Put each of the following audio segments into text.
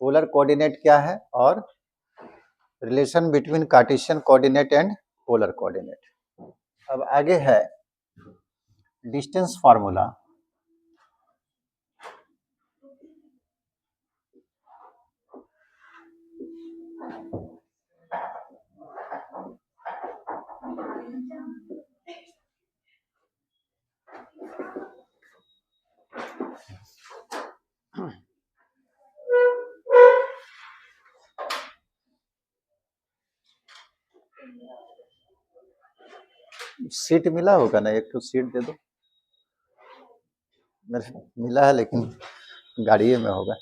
Polar coordinate क्या है और relation between Cartesian coordinate and polar coordinate. अब आगे है डिस्टेंस फार्मूला। सीट मिला होगा ना, एक तो सीट दे दो। मेरे मिला है लेकिन गाड़िए में होगा।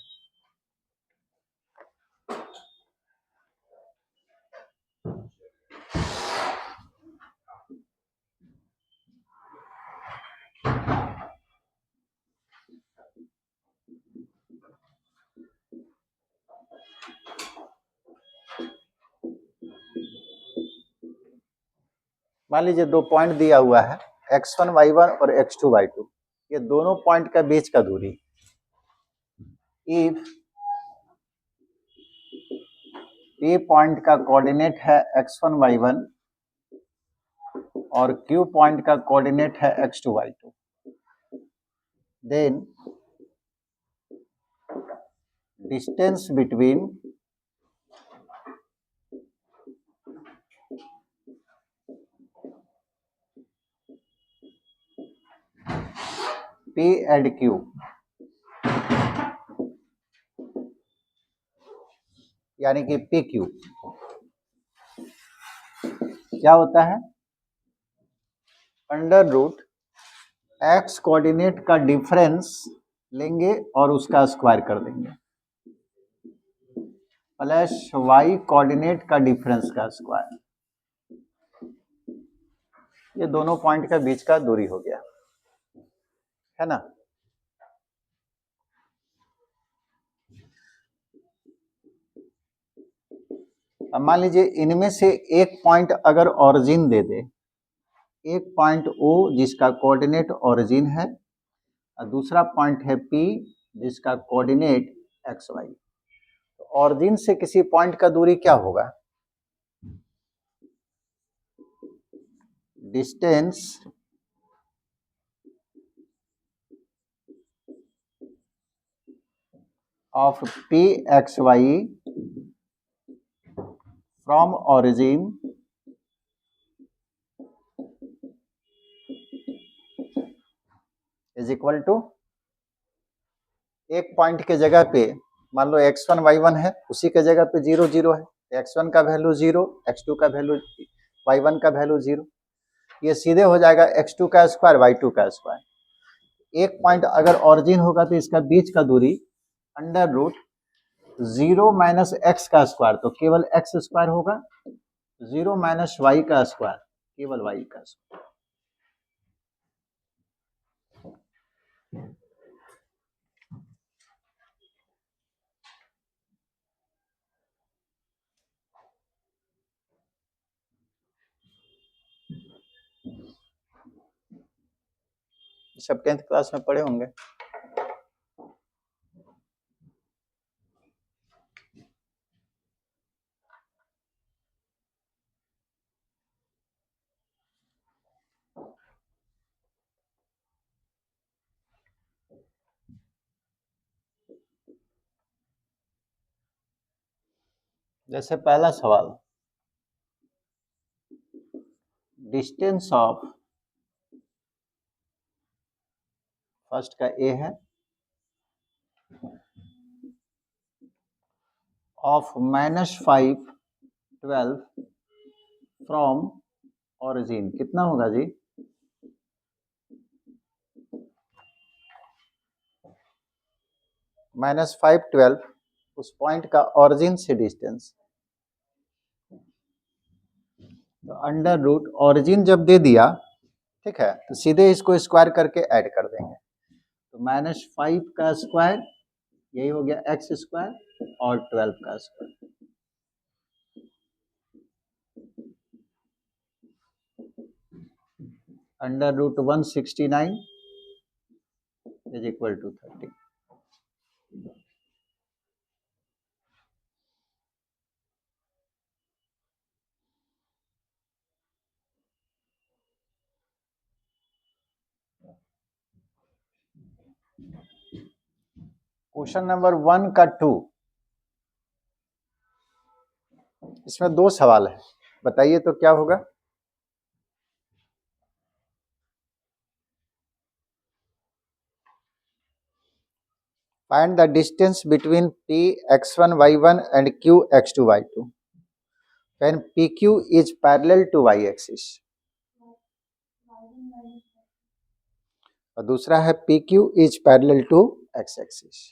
मान लीजिए दो पॉइंट दिया हुआ है x1 y1 और x2 y2, ये दोनों पॉइंट का बीच का दूरी। इफ P पॉइंट का कोऑर्डिनेट है x1 y1 और Q पॉइंट का कोऑर्डिनेट है x2 y2, then distance between P and Q यानी कि PQ क्या होता है, अंडर रूट x कोऑर्डिनेट का डिफरेंस लेंगे और उसका स्क्वायर कर देंगे प्लस y कोऑर्डिनेट का डिफरेंस का स्क्वायर। ये दोनों पॉइंट का बीच का दूरी हो गया, है ना। अब मान लीजिए इनमें से एक पॉइंट अगर ओरिजिन दे दे, एक पॉइंट O जिसका कोऑर्डिनेट ओरिजिन है और दूसरा पॉइंट है P जिसका कोऑर्डिनेट XY। तो ओरिजिन से किसी पॉइंट का दूरी क्या होगा, distance of PXY from origin is equal to, एक पॉइंट के जगह पे मान लो x1 y1 है, उसी के जगह पे 0 0 है, x1 का वैल्यू 0, x2 का वैल्यू y1 का वैल्यू 0, ये सीधे हो जाएगा x2 का स्क्वायर y2 का स्क्वायर। एक पॉइंट अगर ओरिजिन होगा तो इसका बीच का दूरी अंडर रूट 0 माइनस एक्स का स्क्वायर, तो केवल एक्स स्क्वायर होगा, 0 माइनस वाई का स्क्वायर, केवल वाई का स्क्वायर। सब 10th क्लास में पढ़े होंगे। जैसे पहला सवाल, डिस्टेंस ऑफ, फर्स्ट का ए है, ऑफ -5 12 फ्रॉम ओरिजिन कितना होगा जी, -5 12 उस पॉइंट का ओरिजिन से डिस्टेंस। तो अंडर रूट ओरिजिन जब दे दिया, ठीक है, तो सीधे इसको स्क्वायर करके ऐड कर देंगे, तो -5 का स्क्वायर यही हो गया एक्स स्क्वायर और 12 का square. Under root 169 is equal to 30। Question number 1 का 2, इसमें 2 सवाल है, बताइए तो क्या होगा। Find the distance between P x1 y1 and Q x2 y2 when PQ is parallel to y axis। और दूसरा है PQ is parallel to x axis।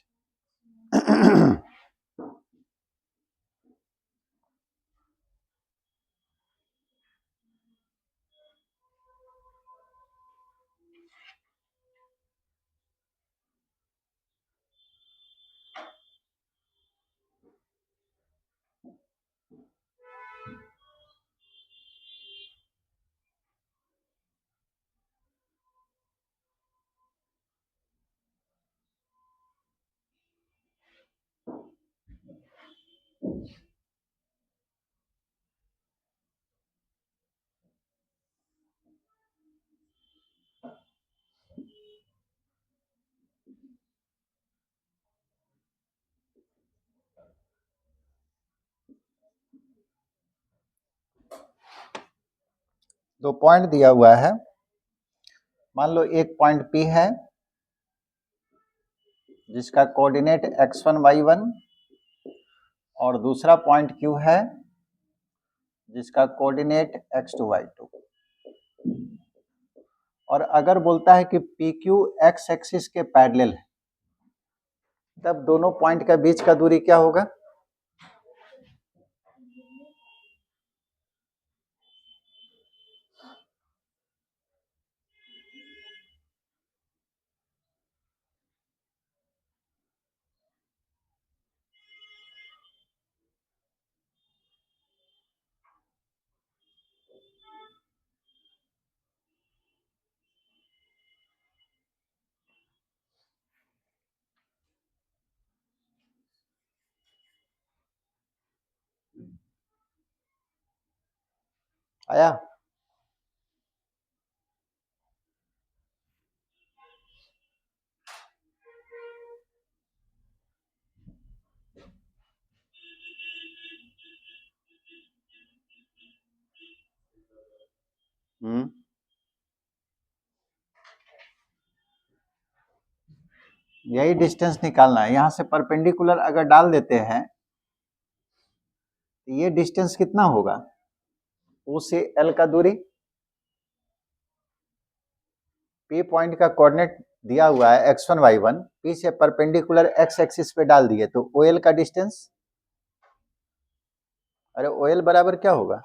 दो पॉइंट दिया हुआ है, मान लो एक पॉइंट P है जिसका कोऑर्डिनेट x1 y1 और दूसरा पॉइंट Q है जिसका कोऑर्डिनेट x2 y2। और अगर बोलता है कि PQ x एक्सिस के पैरेलल है, तब दोनों पॉइंट के बीच का दूरी क्या होगा। आया। यही डिस्टेंस निकालना है। यहां से परपेंडिकुलर अगर डाल देते हैं तो ये डिस्टेंस कितना होगा, O से L का दूरी। P पॉइंट का कोऑर्डिनेट दिया हुआ है x1 y1, P से परपेंडिकुलर x एक्सिस पे डाल दिए तो OL का डिस्टेंस, अरे OL बराबर क्या होगा,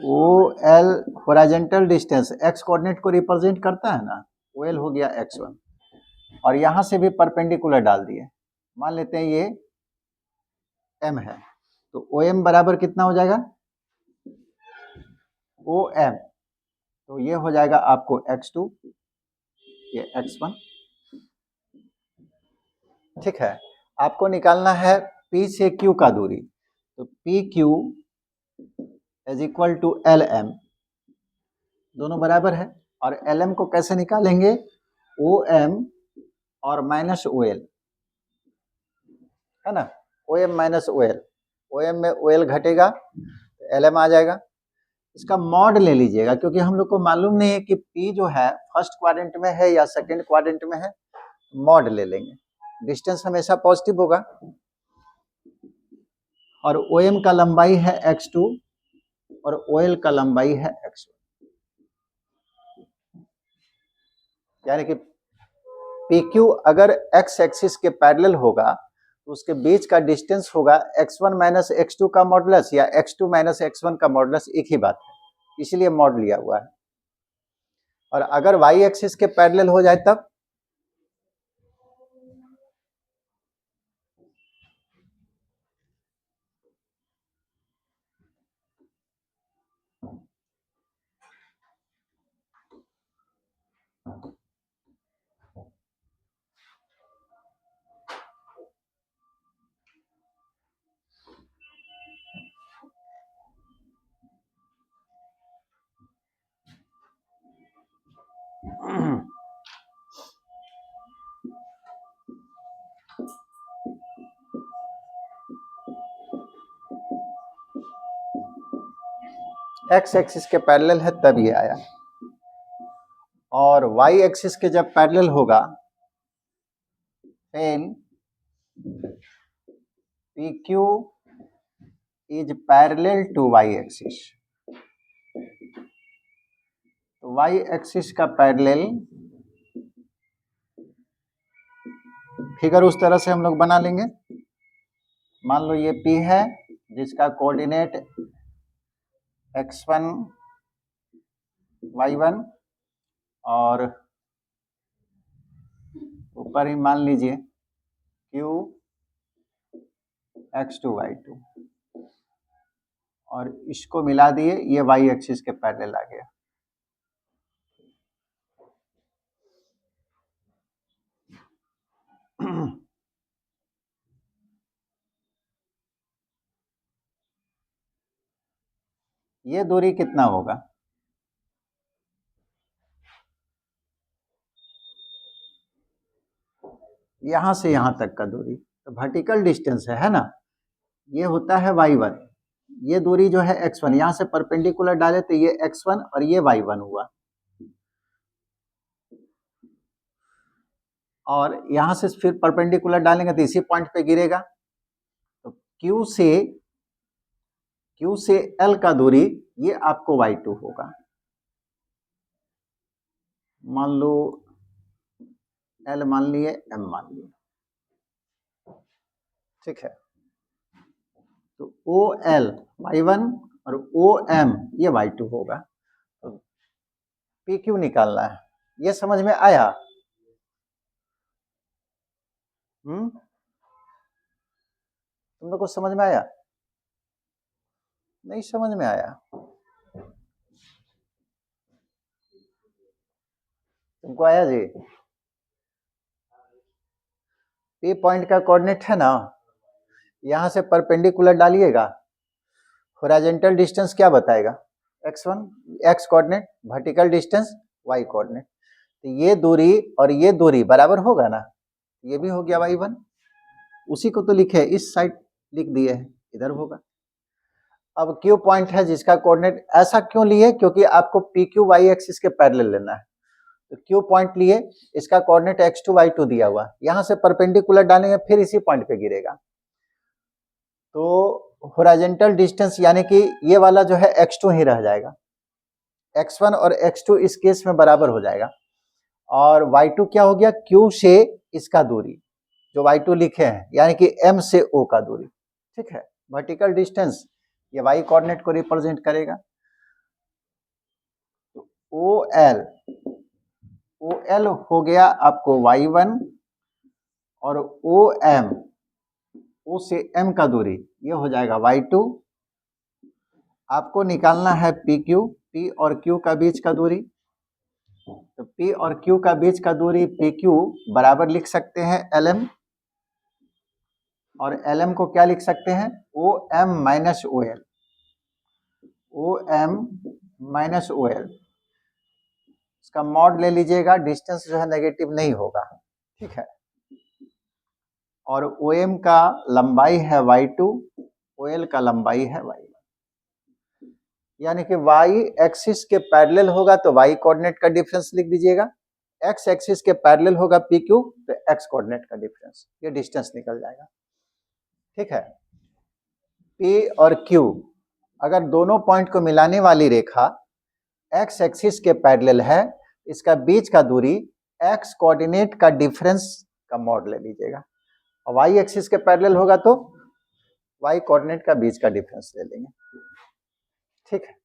OL horizontal distance, x coordinate को रिप्रेजेंट करता है ना, OL हो गया x1। और यहां से भी परपेंडिकुलर डाल दिए, मान लेते हैं ये m है, तो OM बराबर कितना हो जाएगा, OM, तो ये हो जाएगा आपको x2, ये x1। ठीक है, आपको निकालना है P से Q का दूरी, तो PQ is equal to LM, दोनों बराबर है। और LM को कैसे निकालेंगे, OM और माइनस OL, है ना, OM माइनस OL, OM में OL घटेगा तो LM आ जाएगा। इसका मॉड ले लीजिएगा, क्योंकि हम लोग को मालूम नहीं है कि P जो है फर्स्ट क्वाड्रेंट में है या सेकंड क्वाड्रेंट में है, मॉड ले लेंगे, डिस्टेंस हमेशा पॉजिटिव होगा। और OM का लंबाई है x2 और OL का लंबाई है x1, यानी कि PQ अगर x एक्सिस के पैरेलल होगा तो उसके बीच का डिस्टेंस होगा x1 माइनस x2 का मॉडुलस या x2 माइनस x1 का मॉडुलस, एक ही बात है, इसलिए मॉड लिया हुआ है। और अगर y एक्सिस के पैरेलल हो जाए तब, एक्स एक्सिस के पैरेलल है तब ये आया, और वाई एक्सिस के जब पैरेलल होगा then PQ is parallel to y axis। तो y एक्सिस का पैरेलल फिगर उस तरह से हम लोग बना लेंगे। मान लो ये P है जिसका कोऑर्डिनेट x1 y1 और ऊपर ही मान लीजिए Q x2 y2, और इसको मिला दिए, ये y एक्सिस के पैरेलल आ गया। ये दूरी कितना होगा? यहां से यहां तक का दूरी तो वर्टिकल डिस्टेंस है ना, ये होता है y1। ये दूरी जो है x1, यहां से परपेंडिकुलर डाले तो ये x1 और ये y1 हुआ, और यहां से फिर परपेंडिकुलर डालेंगे तो इसी पॉइंट पे गिरेगा। तो Q से L का दूरी ये आपको y2 होगा। मान लो L मान लिए, M मान लिए, ठीक है। तो OL y1 और OM ये y2 होगा। तो PQ निकालना है, ये समझ में आया? तुम लोग को समझ में आया? नहीं समझ में आया? तुमको आया जी? P पॉइंट का कोऑर्डिनेट है ना, यहां से परपेंडिकुलर डालिएगा, हॉरिजॉन्टल डिस्टेंस क्या बताएगा? x1 x coordinate, vertical distance y coordinate. तो ये दूरी और ये दूरी बराबर होगा ना, ये भी हो गया y1, उसी को तो लिखे इस साइड लिख दिए है, इधर होगा। अब Q पॉइंट है जिसका कोऑर्डिनेट ऐसा क्यों लिए? क्योंकि आपको PQ y एक्सिस के पैरेलल लेना है। तो Q पॉइंट लिए, इसका कोऑर्डिनेट x2 y2 दिया हुआ, यहां से परपेंडिकुलर डालेंगे फिर इसी पॉइंट पे गिरेगा। तो हॉरिजॉन्टल डिस्टेंस यानी कि ये वाला जो है x2 ही रह जाएगा, x1 और x2 इस केस में बराबर हो जाएगा, और y2 क्या हो गया? Q से इसका दूरी जो y2 लिखे हैं, यानी कि M से O का दूरी, ठीक है। वर्टिकल डिस्टेंस ये y कोऑर्डिनेट को रिप्रेजेंट करेगा। तो OL हो गया आपको y1, और OM O से M का दूरी ये हो जाएगा y2। आपको निकालना है PQ, P और Q का बीच का दूरी। तो P और Q का बीच का दूरी PQ बराबर लिख सकते हैं LM, और LM को क्या लिख सकते हैं? OM minus OL, OM minus OL, इसका मॉड ले लीजिएगा, डिस्टेंस जो है नेगेटिव नहीं होगा, ठीक है। और OM का लंबाई है y2, OL का लंबाई है y1, यानी कि y एक्सिस के पैरेलल होगा तो y कोऑर्डिनेट का डिफरेंस लिख दीजिएगा, x एक्सिस के पैरेलल होगा PQ तो x कोऑर्डिनेट का डिफरेंस, ये डिस्टेंस निकल जाएगा, ठीक है। P और Q अगर दोनों पॉइंट को मिलाने वाली रेखा x एक्सिस के पैरेलल है, इसका बीच का दूरी x कोऑर्डिनेट का डिफरेंस का मॉड ले लीजिएगा, और y एक्सिस के पैरेलल होगा तो y कोऑर्डिनेट का बीच का डिफरेंस ले लेंगे, ठीक है।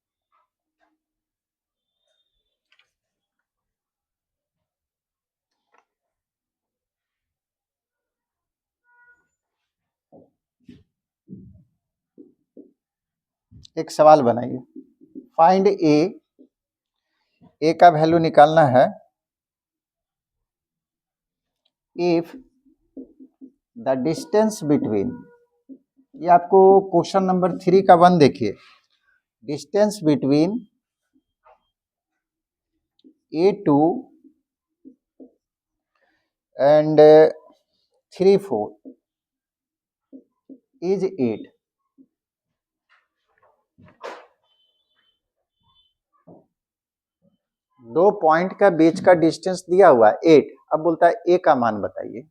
एक सवाल बनाइए, फाइंड ए का वैल्यू निकालना है इफ द डिस्टेंस बिटवीन, ये आपको क्वेश्चन नंबर 3 का 1 देखिए, distance between A2 and 3 4 is 8। दो पॉइंट का बीच का डिस्टेंस दिया हुआ है 8। अब बोलता है ए का मान बताइए।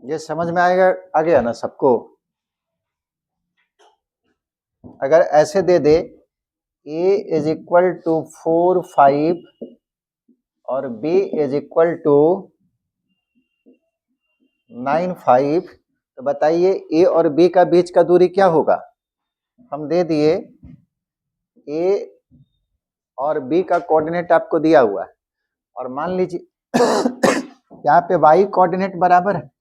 ये समझ में आएगा, आ गया ना सबको? अगर ऐसे दे दे a इज इक्वल टू 4 5 और b इज इक्वल टू 9 5, तो बताइए a और b का बीच का दूरी क्या होगा? हम दे दिए a और b का कोऑर्डिनेट आपको दिया हुआ है, और मान लीजिए यहाँ पे y कोऑर्डिनेट बराबर है।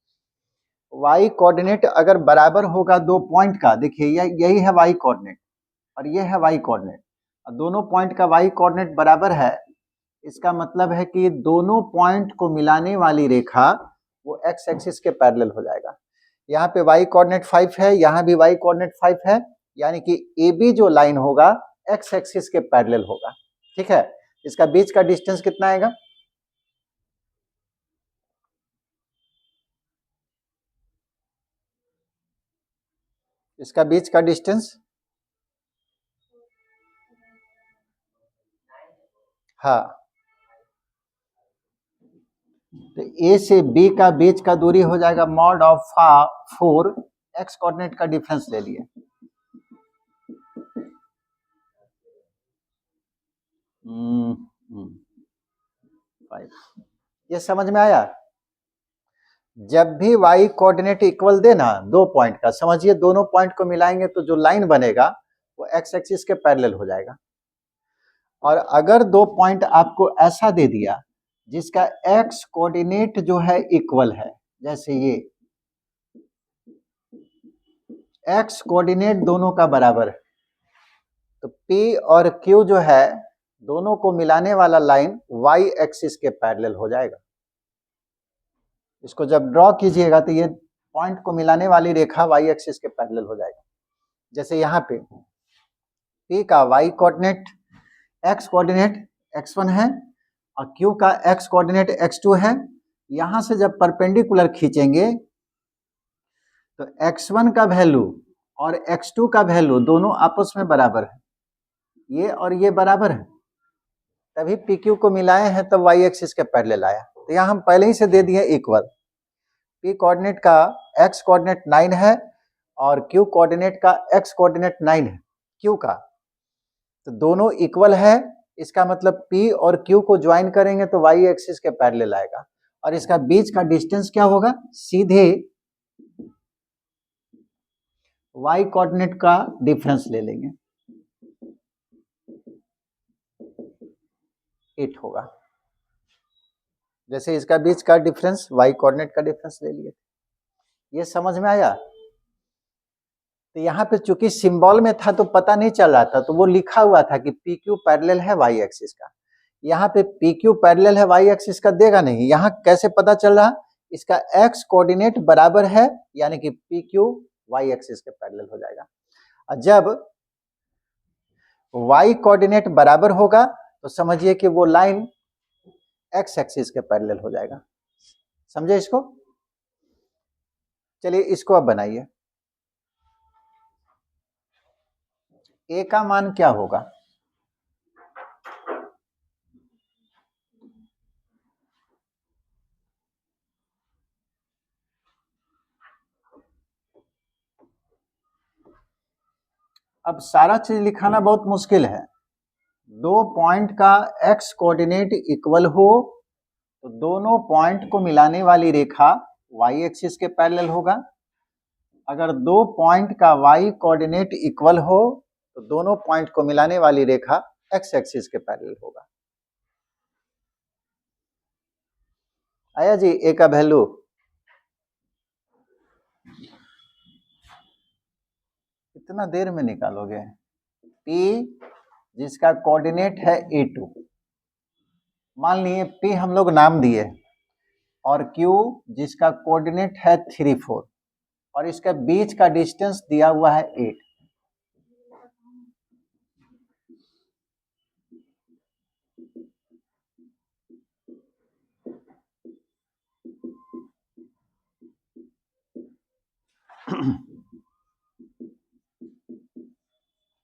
y कोऑर्डिनेट अगर बराबर होगा दो पॉइंट का, देखिए यही है y कोऑर्डिनेट और ये है y कोऑर्डिनेट, और दोनों पॉइंट का y कोऑर्डिनेट बराबर है, इसका मतलब है कि दोनों पॉइंट को मिलाने वाली रेखा वो x एक्सिस के पैरेलल हो जाएगा। यहाँ पे y कोऑर्डिनेट 5 है, यहाँ भी y कोऑर्डिनेट 5 है, यानी कि AB जो लाइन होगा x एक्सिस के पैरेलल होगा। ठीक है, इसका बीच का डिस्टेंस कितना आएगा? इसका बीच का डिस्टेंस, हाँ, तो ए से बी का बीच का दूरी हो जाएगा मॉड ऑफ 4, एक्स कोऑर्डिनेट का डिफरेंस ले लिए। ये समझ में आया? जब भी y कोऑर्डिनेट इक्वल देना दो पॉइंट का, समझिए दोनों पॉइंट को मिलाएंगे तो जो लाइन बनेगा वो x एक्सिस के पैरेलल हो जाएगा। और अगर दो पॉइंट आपको ऐसा दे दिया जिसका x कोऑर्डिनेट जो है इक्वल है, जैसे ये x कोऑर्डिनेट दोनों का बराबर है, तो P और Q जो है दोनों को मिलाने वाला लाइन y एक्सिस के पैरेलल हो जाएगा। इसको जब ड्रॉ कीजिएगा तो ये पॉइंट को मिलाने वाली रेखा y एक्सिस के पैरेलल हो जाएगा। जैसे यहाँ पे P का y coordinate x coordinate x1 है और Q का x कोऑर्डिनेट x2 है। यहां से जब परपेंडिकुलर खींचेंगे तो x1 का वैल्यू और x2 का वैल्यू दोनों आपस में बराबर है, ये और ये बराबर है, तभी PQ को मिलाए हैं तब y एक्सिस के पैरेलल आया। तो यहाँ हम पहले ही से दे दिए इक्वल, P कोऑर्डिनेट का x कोऑर्डिनेट 9 है और Q कोऑर्डिनेट का x कोऑर्डिनेट 9 है Q का, तो दोनों इक्वल है, इसका मतलब P और Q को ज्वाइन करेंगे तो y एक्सिस के पैरेलल आएगा, और इसका बीच का डिस्टेंस क्या होगा? सीधे y कोऑर्डिनेट का डिफरेंस ले लेंगे, 8 होगा। जैसे इसका बीच का डिफरेंस y कोऑर्डिनेट का डिफरेंस ले लिए। ये समझ में आया? तो यहाँ पे चूंकि सिंबल में था तो पता नहीं चल रहा था, तो वो लिखा हुआ था कि PQ पैरेलल है y एक्सिस का। यहाँ पे PQ पैरेलल है y एक्सिस का देगा नहीं, यहाँ कैसे पता चल रहा? इसका x कोऑर्डिनेट बराबर है, यानी कि PQ y एक्सिस के पैरेलल हो जाएगा। और जब y कोऑर्डिनेट बराबर होगा तो समझिए कि वो लाइन x एक्सिस के पैरेलल हो जाएगा। समझे इसको? चलिए इसको अब बनाइए। a का मान क्या होगा? अब सारा चीज लिखाना बहुत मुश्किल है। दो पॉइंट का x कोऑर्डिनेट इक्वल हो तो दोनों पॉइंट को मिलाने वाली रेखा y एक्सिस के पैरेलल होगा। अगर दो पॉइंट का y कोऑर्डिनेट इक्वल हो तो दोनों पॉइंट को मिलाने वाली रेखा एक्स एक्सिस के पैरेलल होगा। आया जी ए का वैल्यू? कितना देर में निकालोगे? P जिसका कोऑर्डिनेट है A2, मान लिए P हम लोग नाम दिए, और Q जिसका कोऑर्डिनेट है 3 4, और इसका बीच का डिस्टेंस दिया हुआ है 8।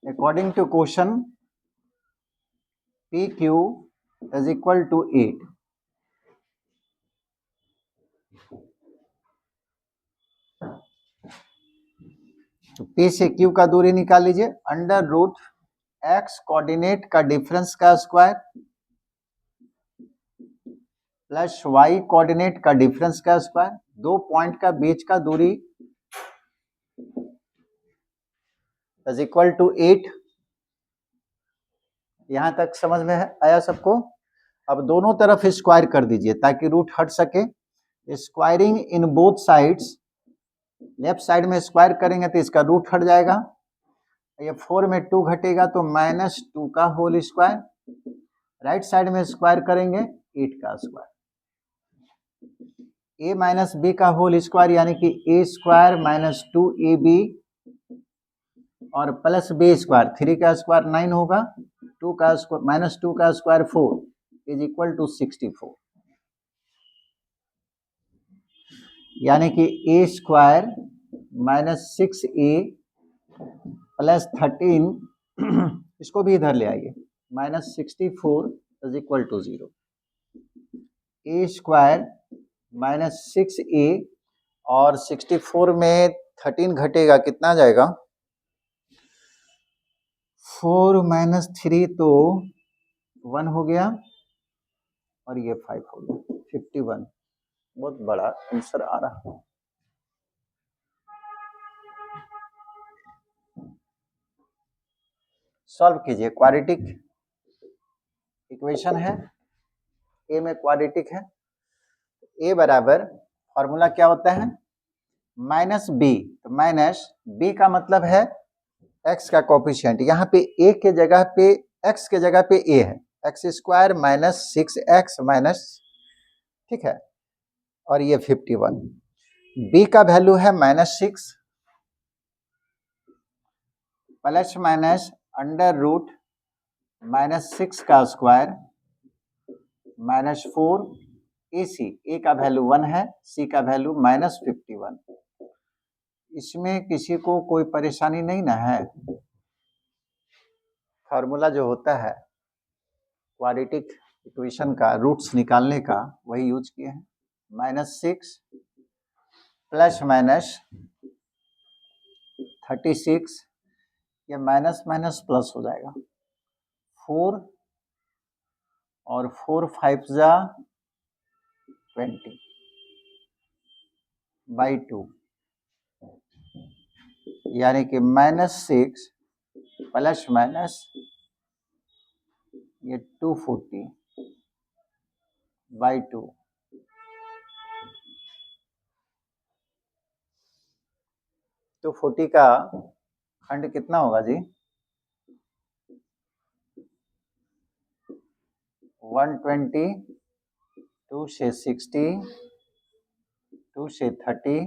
According to question, PQ is equal to 8. तो P से Q का दूरी निकाल लीजिए, अंडर रूट x कोऑर्डिनेट का डिफरेंस का स्क्वायर प्लस y कोऑर्डिनेट का डिफरेंस का स्क्वायर, दो पॉइंट का बीच का दूरी इज इक्वल टू 8। यहां तक समझ में आया सबको? अब दोनों तरफ स्क्वायर कर दीजिए ताकि रूट हट सके। Squaring in both sides, left side में स्क्वायर करेंगे तो इसका रूट हट जाएगा, ये 4 में 2 घटेगा तो -2 का होल स्क्वायर, राइट साइड में स्क्वायर करेंगे 8 का स्क्वायर, a माइनस बी का होल स्क्वायर यानी कि a स्क्वायर माइनस 2ab और प्लस b स्क्वायर, 3 का स्क्वायर 9 होगा, 2 का स्क्वायर माइनस 2 का स्क्वायर 4 इज इक्वल टू 64, यानी कि a square minus 6a plus 13 इसको भी इधर ले आइए, minus 64 is equal to 0। a square minus 6a और 64 में 13 घटेगा, कितना जाएगा? 4 माइनस 3 तो 1 हो गया और ये 5 हो गया, 51। बहुत बड़ा आंसर आ रहा है। सॉल्व कीजिए, क्वाड्रेटिक इक्वेशन है, ए में क्वाड्रेटिक है। ए बराबर फॉर्मूला क्या होता है? माइनस बी, तो माइनस बी का मतलब है एक्स का कोफिशिएंट, यहाँ पे ए के जगह पे एक्स के जगह पे ए है, x square minus 6x minus, ठीक है, और ये 51। बी का वैल्यू है -6 प्लस माइनस अंडर रूट -6 का स्क्वायर -4 AC, ए का वैल्यू 1 है, सी का वैल्यू -51। इसमें किसी को कोई परेशानी नहीं ना है? फार्मूला जो होता है क्वाड्रेटिक इक्वेशन का रूट्स निकालने का, वही यूज किए हैं। -6 प्लस माइनस 36, ये माइनस माइनस प्लस हो जाएगा, 4 और 4 5 जा 20 बाई 2, यानी कि -6 प्लस माइनस ये 240 बाई 2, तो 40 का खंड कितना होगा जी? 120, 2 से 60, 2 से 30,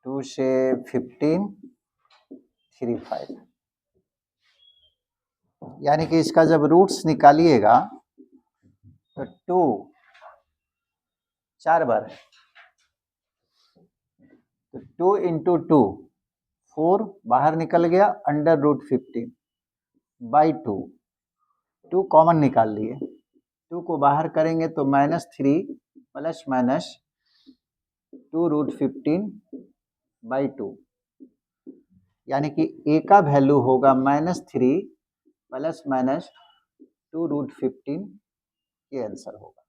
2 से 15, 3 5, यानी कि इसका जब रूट्स निकालिएगा तो 2 4 बार, तो 2 इंटू 2 4 बाहर निकल गया, अंडर रूट 15 बाई 2, 2 कॉमन निकाल लिए, 2 को बाहर करेंगे तो -3 प्लस माइनस 2 रूट 15 बाई 2, यानी कि ए का वैल्यू होगा -3 प्लस माइनस 2 रूट 15, ये आंसर होगा,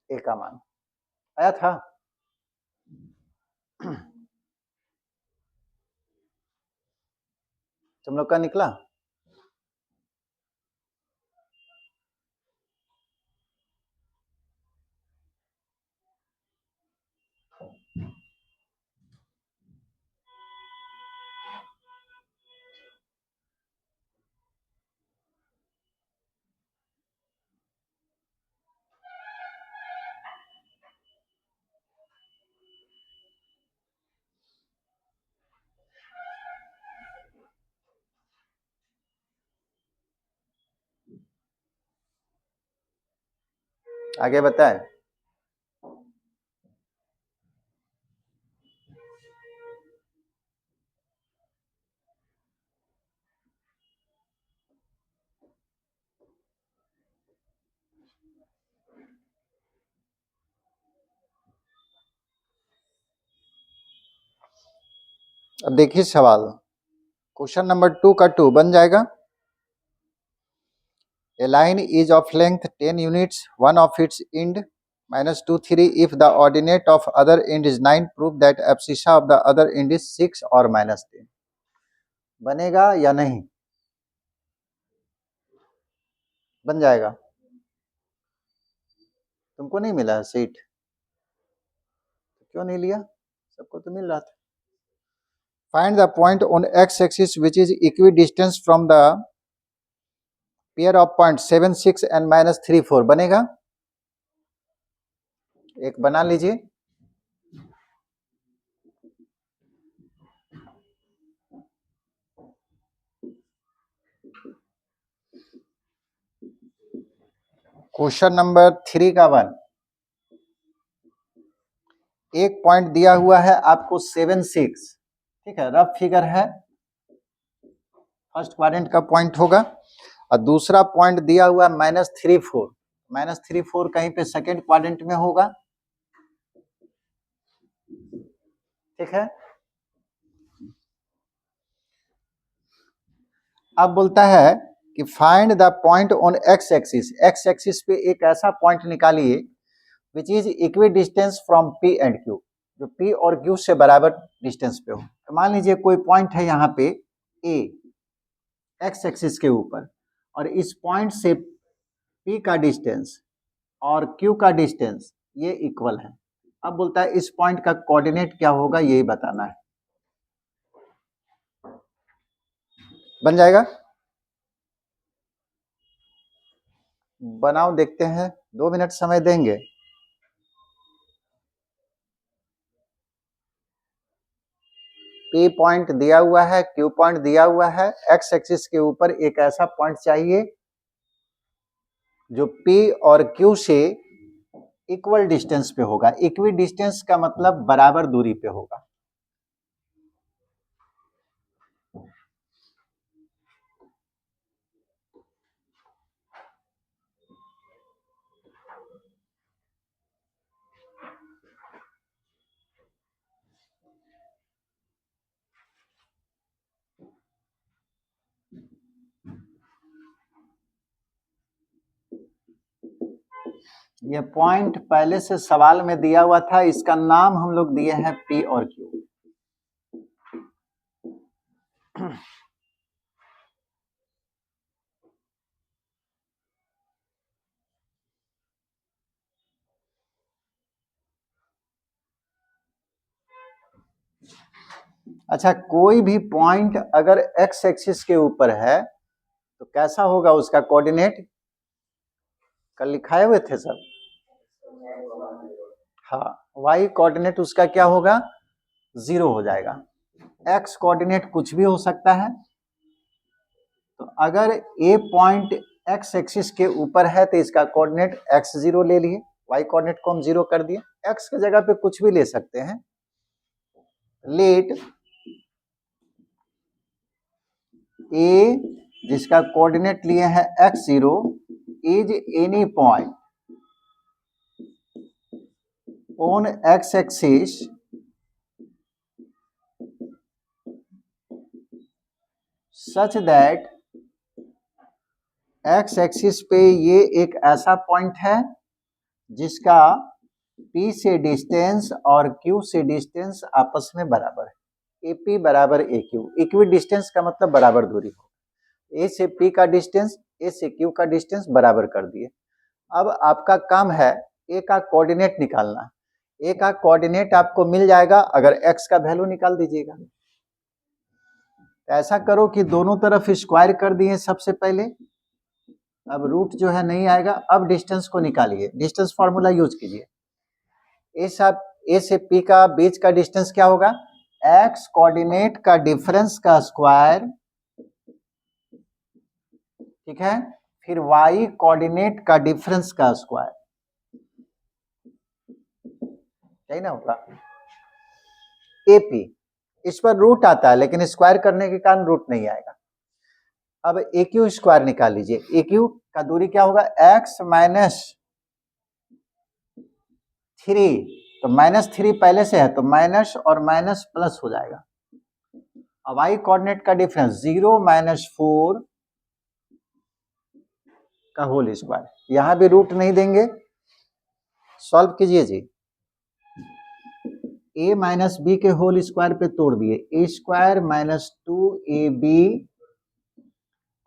ए का मान आया था। तुम लोग का निकला? आगे बताएं। अब देखिए सवाल, क्वेश्चन नंबर 2 का 2 बन जाएगा। A line is of length 10 units, one of its end -2, 3. If the ordinate of other end is 9, prove that abscissa of the other end is 6 or -10. बनेगा या नहीं? बन जाएगा। तुमको नहीं मिला सीट? क्यों नहीं लिया? सबको तो मिल रहा था। Find the point on x-axis which is equidistant from the pair of points 7, 6 and -3, 4. बनेगा? एक बना लीजिए। क्वेश्चन नंबर 3 का 1, एक पॉइंट दिया हुआ है आपको 7, 6, ठीक है, रफ फिगर है, फर्स्ट क्वाड्रेंट का पॉइंट होगा, और दूसरा पॉइंट दिया हुआ -3, 4, -3, 4 कहीं पे सेकेंड क्वाड्रेंट में होगा, ठीक है। अब बोलता है कि find the point on x axis, x axis पे एक ऐसा पॉइंट निकालिए which is equi distance from P and Q, जो पी और क्यू से बराबर डिस्टेंस पे हो। तो मान लीजिए कोई पॉइंट है यहाँ पे ए एक्स एक्सिस के ऊपर, और इस पॉइंट से पी का डिस्टेंस और क्यू का डिस्टेंस ये इक्वल है। अब बोलता है इस पॉइंट का कोऑर्डिनेट क्या होगा, यही बताना है। बन जाएगा? बनाओ, देखते हैं, 2 मिनट समय देंगे। पी पॉइंट दिया हुआ है, क्यू पॉइंट दिया हुआ है, एक्स एक्सिस के ऊपर एक ऐसा पॉइंट चाहिए जो पी और क्यू से इक्वल डिस्टेंस पे होगा। इक्वी डिस्टेंस का मतलब बराबर दूरी पे होगा। ये पॉइंट पहले से सवाल में दिया हुआ था, इसका नाम हम लोग दिए हैं पी और क्यू। अच्छा, कोई भी पॉइंट अगर एक्स एक्सिस के ऊपर है तो कैसा होगा उसका कोऑर्डिनेट? कल लिखाए हुए थे सब। हाँ, वाई कोऑर्डिनेट उसका क्या होगा? 0 हो जाएगा। एक्स कोऑर्डिनेट कुछ भी हो सकता है, तो अगर ए पॉइंट एक्स एक्सिस के ऊपर है तो इसका कोऑर्डिनेट x0 ले लिए, y कोऑर्डिनेट को हम 0 कर दिए, x की जगह पे कुछ भी ले सकते हैं। लेट ए जिसका कोऑर्डिनेट लिए हैं x0 is any point on x axis such that x axis पे ये एक ऐसा पॉइंट है जिसका P से डिस्टेंस और Q से डिस्टेंस आपस में बराबर है। AP बराबर AQ, इक्वी डिस्टेंस का मतलब बराबर दूरी हो। A से P का डिस्टेंस, A से Q का डिस्टेंस बराबर कर दिए। अब आपका काम है A का कोऑर्डिनेट निकालना। A का कोऑर्डिनेट आपको मिल जाएगा, अगर X का वैल्यू निकाल दीजिएगा। ऐसा करो कि दोनों तरफ स्क्वायर कर दिए सबसे पहले, अब रूट जो है नहीं आएगा। अब डिस्टेंस को निकालिए, डिस्टेंस फॉर्मूला यूज कीजिए। ए से पी का बीच का डिस्टेंस क्या होगा? एक्स कोऑर्डिनेट का डिफरेंस का स्क्वायर, ठीक है, फिर वाई कोऑर्डिनेट का डिफरेंस का स्क्वायर। सही ना होगा। AP इस पर रूट आता है लेकिन स्क्वायर करने के कारण रूट नहीं आएगा। अब AQ स्क्वायर निकाल लीजिए। AQ का दूरी क्या होगा, x माइनस 3, तो -3 पहले से है तो माइनस और माइनस प्लस हो जाएगा। अब y कोऑर्डिनेट का डिफरेंस 0 - 4 का होल स्क्वायर, यहां भी रूट नहीं देंगे, सॉल्व कीजिए जी। a - b के होल स्क्वायर पे तोड़ दिए, a² - 2ab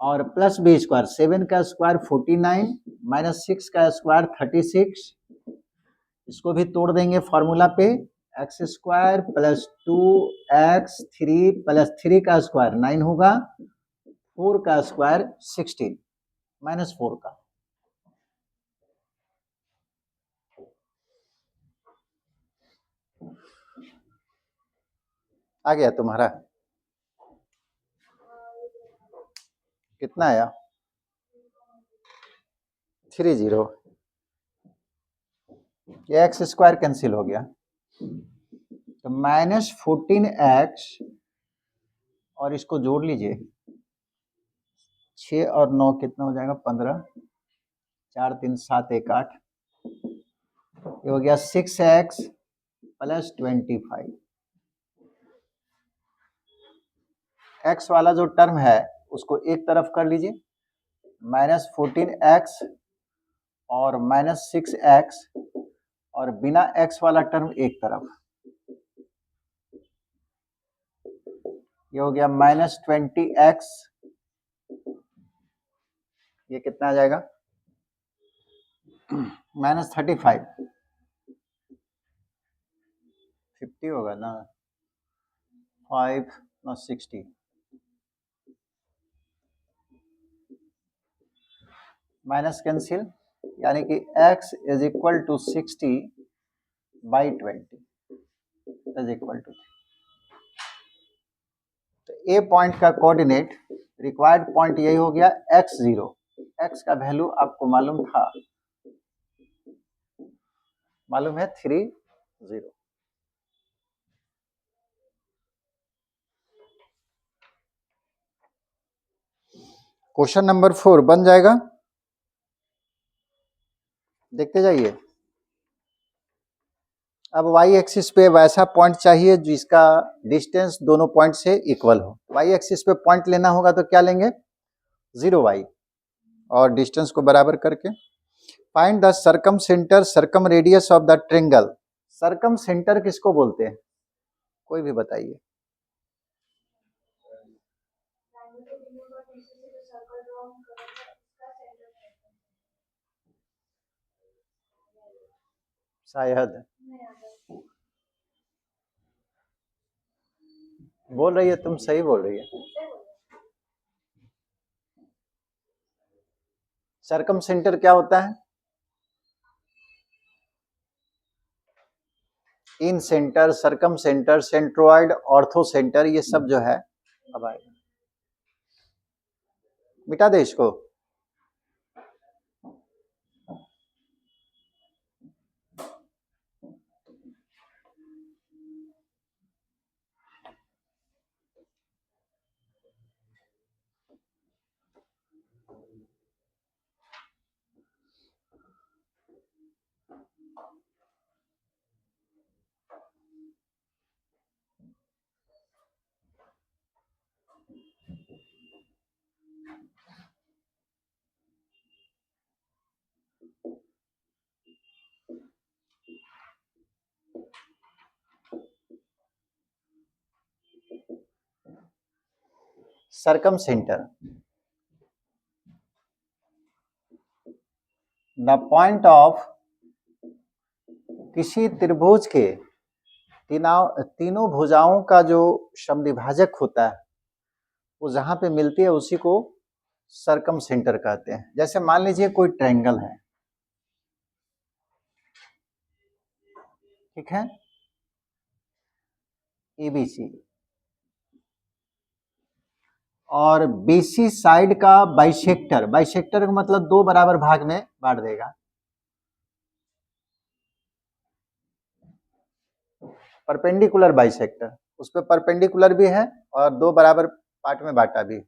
और प्लस b स्क्वायर, 7 का स्क्वायर 49 - 6 का स्क्वायर 36, इसको भी तोड़ देंगे फॉर्मूला पे, x² + 2x3 + 3 का स्क्वायर 9 होगा, 4 का स्क्वायर 16 -4 का। आ गया तुम्हारा, कितना आया 30, ये x² कैंसिल हो गया, तो -14x और इसको जोड़ लीजिए, 6 और 9 कितना हो जाएगा 15, 4 3 7 1 8, ये हो गया 6x + 25। x वाला जो टर्म है उसको एक तरफ कर लीजिए, -14x और -6x, और बिना x वाला टर्म एक तरफ, ये हो गया -20x, ये कितना आ जाएगा -35, 50 होगा ना, 5 ना 60, माइनस कैंसिल, यानी कि x = 60/20 = तो ए पॉइंट का कोऑर्डिनेट रिक्वायर्ड पॉइंट यही हो गया x0, x का वैल्यू आपको मालूम था, मालूम है 30। क्वेश्चन नंबर 4 बन जाएगा, देखते जाइए। अब y एक्सिस पे वैसा पॉइंट चाहिए जिसका डिस्टेंस दोनों पॉइंट से इक्वल हो। y एक्सिस पे पॉइंट लेना होगा तो क्या लेंगे 0y, और डिस्टेंस को बराबर करके find the circum centre circum radius of the triangle. Circum centre किसको बोलते हैं, कोई भी बताइए। शायद बोल रही है, तुम सही बोल रही है। सर्कम सेंटर क्या होता है, incentre, circumcentre, centroid, orthocentre, ये सब जो है, अब आएगा, मिटा दे इसको। Circumcentre, the point of, किसी त्रिभुज के तीनों भुजाओं का जो समद्विभाजक होता है वो जहां पे मिलती है उसी को सर्कम सेंटर कहते हैं। जैसे मान लीजिए कोई ट्रायंगल है, ठीक है, ABC, और BC साइड का बाइसेक्टर, बाइसेक्टर का मतलब दो बराबर भाग में बांट देगा, परपेंडिकुलर बाइसेक्टर, उस पर परपेंडिकुलर भी है और दो बराबर पार्ट में बांटा भी है।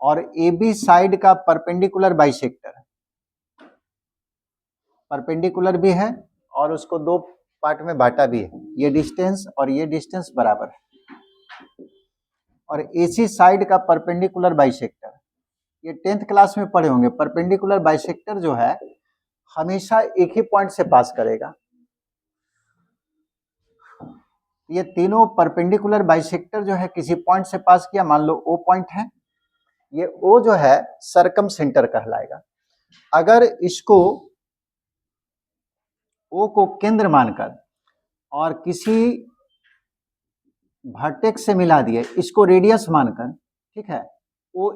और ए बी साइड का परपेंडिकुलर बाइसेक्टर, परपेंडिकुलर भी है और उसको दो पार्ट में बांटा भी है, ये डिस्टेंस और ये डिस्टेंस बराबर है। और एसी साइड का परपेंडिकुलर बाइसेक्टर, ये 10th क्लास में पढ़े होंगे, परपेंडिकुलर बाइसेक्टर जो है हमेशा एक ही पॉइंट से पास करेगा। ये तीनों परपेंडिकुलर बाइसेक्टर जो है किसी पॉइंट से पास किया, मान लो ओ पॉइंट है, ये ओ जो है सरकम सेंटर कहलाएगा। अगर इसको ओ को केंद्र मानकर और किसी वर्टेक्स से मिला दिए, इसको रेडियस मानकर, ठीक है, ओ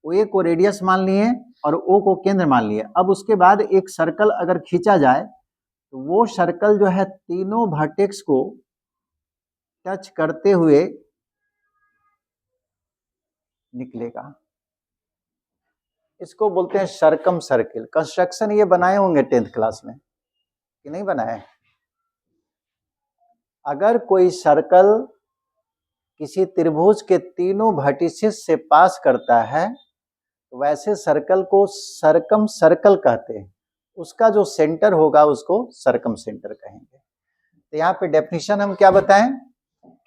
ए को रेडियस मान लिए और ओ को केंद्र मान लिए। अब उसके बाद एक सर्कल अगर खींचा जाए तो वो सर्कल जो है तीनों वर्टेक्स को टच करते हुए निकलेगा, इसको बोलते हैं सरकम सर्किल। कंस्ट्रक्शन ये बनाए होंगे 10th क्लास में कि नहीं बनाए? अगर कोई सर्कल किसी त्रिभुज के तीनों वर्टिसेस से पास करता है तो वैसे सर्कल को सरकम सर्कल कहते हैं, उसका जो सेंटर होगा उसको सरकम सेंटर कहेंगे। तो यहाँ पे डेफिनेशन हम क्या बताएं,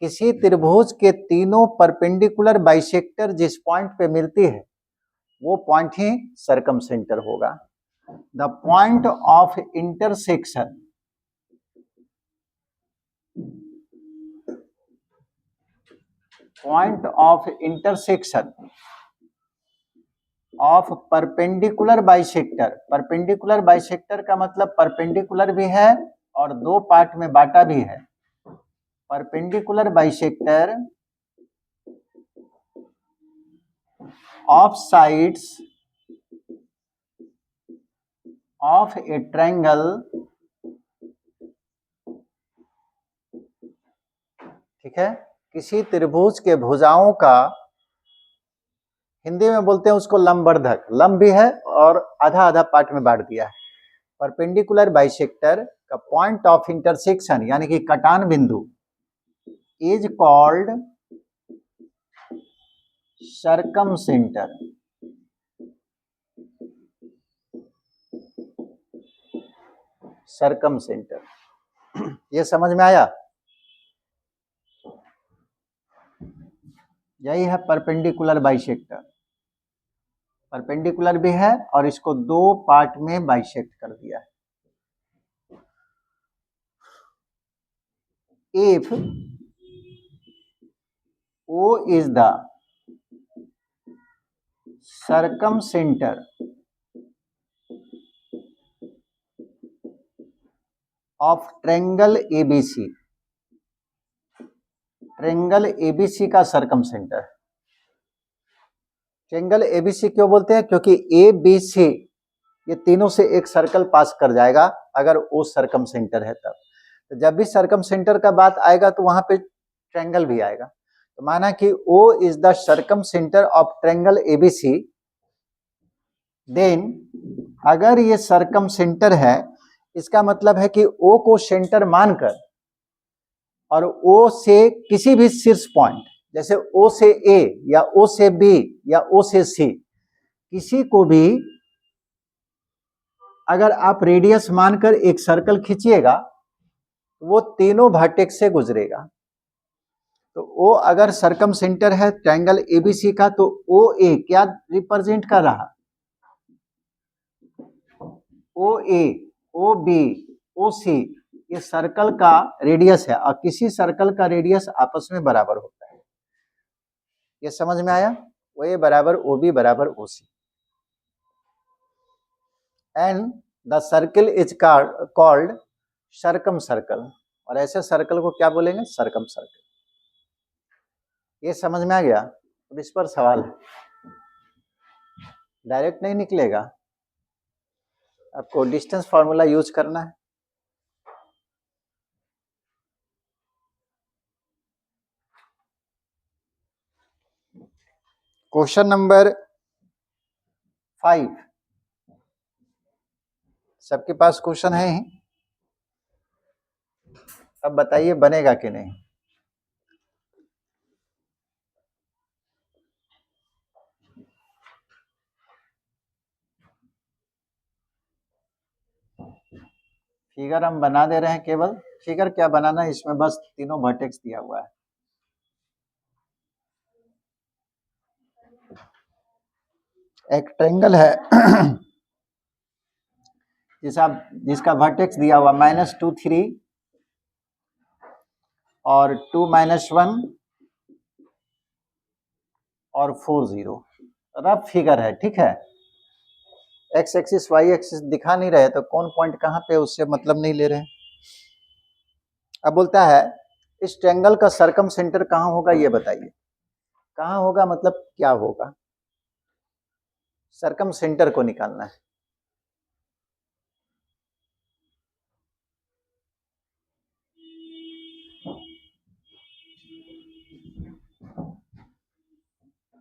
किसी त्रिभुज के तीनों परपेंडिकुलर बाइसेक्टर जिस पॉइंट पे मिलती है वो पॉइंट ही सरकम सेंटर होगा। The point of intersection of perpendicular bisector, perpendicular bisector का मतलब परपेंडिकुलर भी है और दो पार्ट में बांटा भी है। Perpendicular bisector of sides of A triangle, ठीक है, किसी त्रिभुज के भुजाओं का, हिंदी में बोलते हैं उसको लंबवर्धक, लंब भी है और आधा आधा पार्ट में बांट दिया है। परपेंडिकुलर बाइसेक्टर का पॉइंट ऑफ इंटरसेक्शन यानी कि कटान बिंदु इज कॉल्ड सरकम सेंटर। सरकम सेंटर, ये समझ में आया? यही है परपेंडिकुलर बाइसेक्टर, परपेंडिकुलर भी है और इसको दो पार्ट में बाइसेक्ट कर दिया है। If O is the circumcenter of triangle ABC, triangle ABC का सरकमसेंटर। ट्रायंगल ABC क्यों बोलते हैं? क्योंकि ABC ये तीनों से एक सर्कल पास कर जाएगा अगर वो सरकमसेंटर है तब। तो जब भी सरकमसेंटर का बात आएगा तो वहां पे ट्रायंगल भी आएगा। तो माना कि O is the circumcentre of triangle ABC, then अगर ये सरकमसेंटर है इसका मतलब है कि O को सेंटर मानकर और O से किसी भी शीर्ष पॉइंट, जैसे O से A या O से B या O से C, किसी को भी अगर आप रेडियस मानकर एक सर्कल खींचिएगा तो वो तीनों वर्टेक्स से गुजरेगा। तो O अगर सरकमसेंटर है ट्रायंगल ABC का तो OA क्या रिप्रेजेंट कर रहा? OA, OB, OC ये सर्कल का रेडियस है और किसी सर्कल का रेडियस आपस में बराबर होता है। ये समझ में आया? OA बराबर OB बराबर OC and the circle is called circumcircle, और ऐसे सर्कल को क्या बोलेंगे? Circumcircle. ये समझ में आ गया? अब इस पर सवाल है, डायरेक्ट नहीं निकलेगा, आपको डिस्टेंस फॉर्मूला यूज करना है। क्वेश्चन नंबर 5, सबके पास क्वेश्चन है ही? अब बताइए बनेगा कि नहीं। फिगर हम बना दे रहे हैं, केवल फिगर क्या बनाना है, इसमें बस तीनों वर्टेक्स दिया हुआ है। एक ट्रायंगल है जिसका वर्टेक्स दिया हुआ -2 3 और 2 -1 और 4 0। रफ फिगर है, ठीक है। एक्स एक्सिस वाई एक्सिस दिखा नहीं रहे तो कौन पॉइंट कहाँ पे उससे मतलब नहीं ले रहे हैं। अब बोलता है इस ट्रायंगल का सरकम सेंटर कहाँ होगा, ये बताइए। कहाँ होगा मतलब क्या होगा, सरकम सेंटर को निकालना है।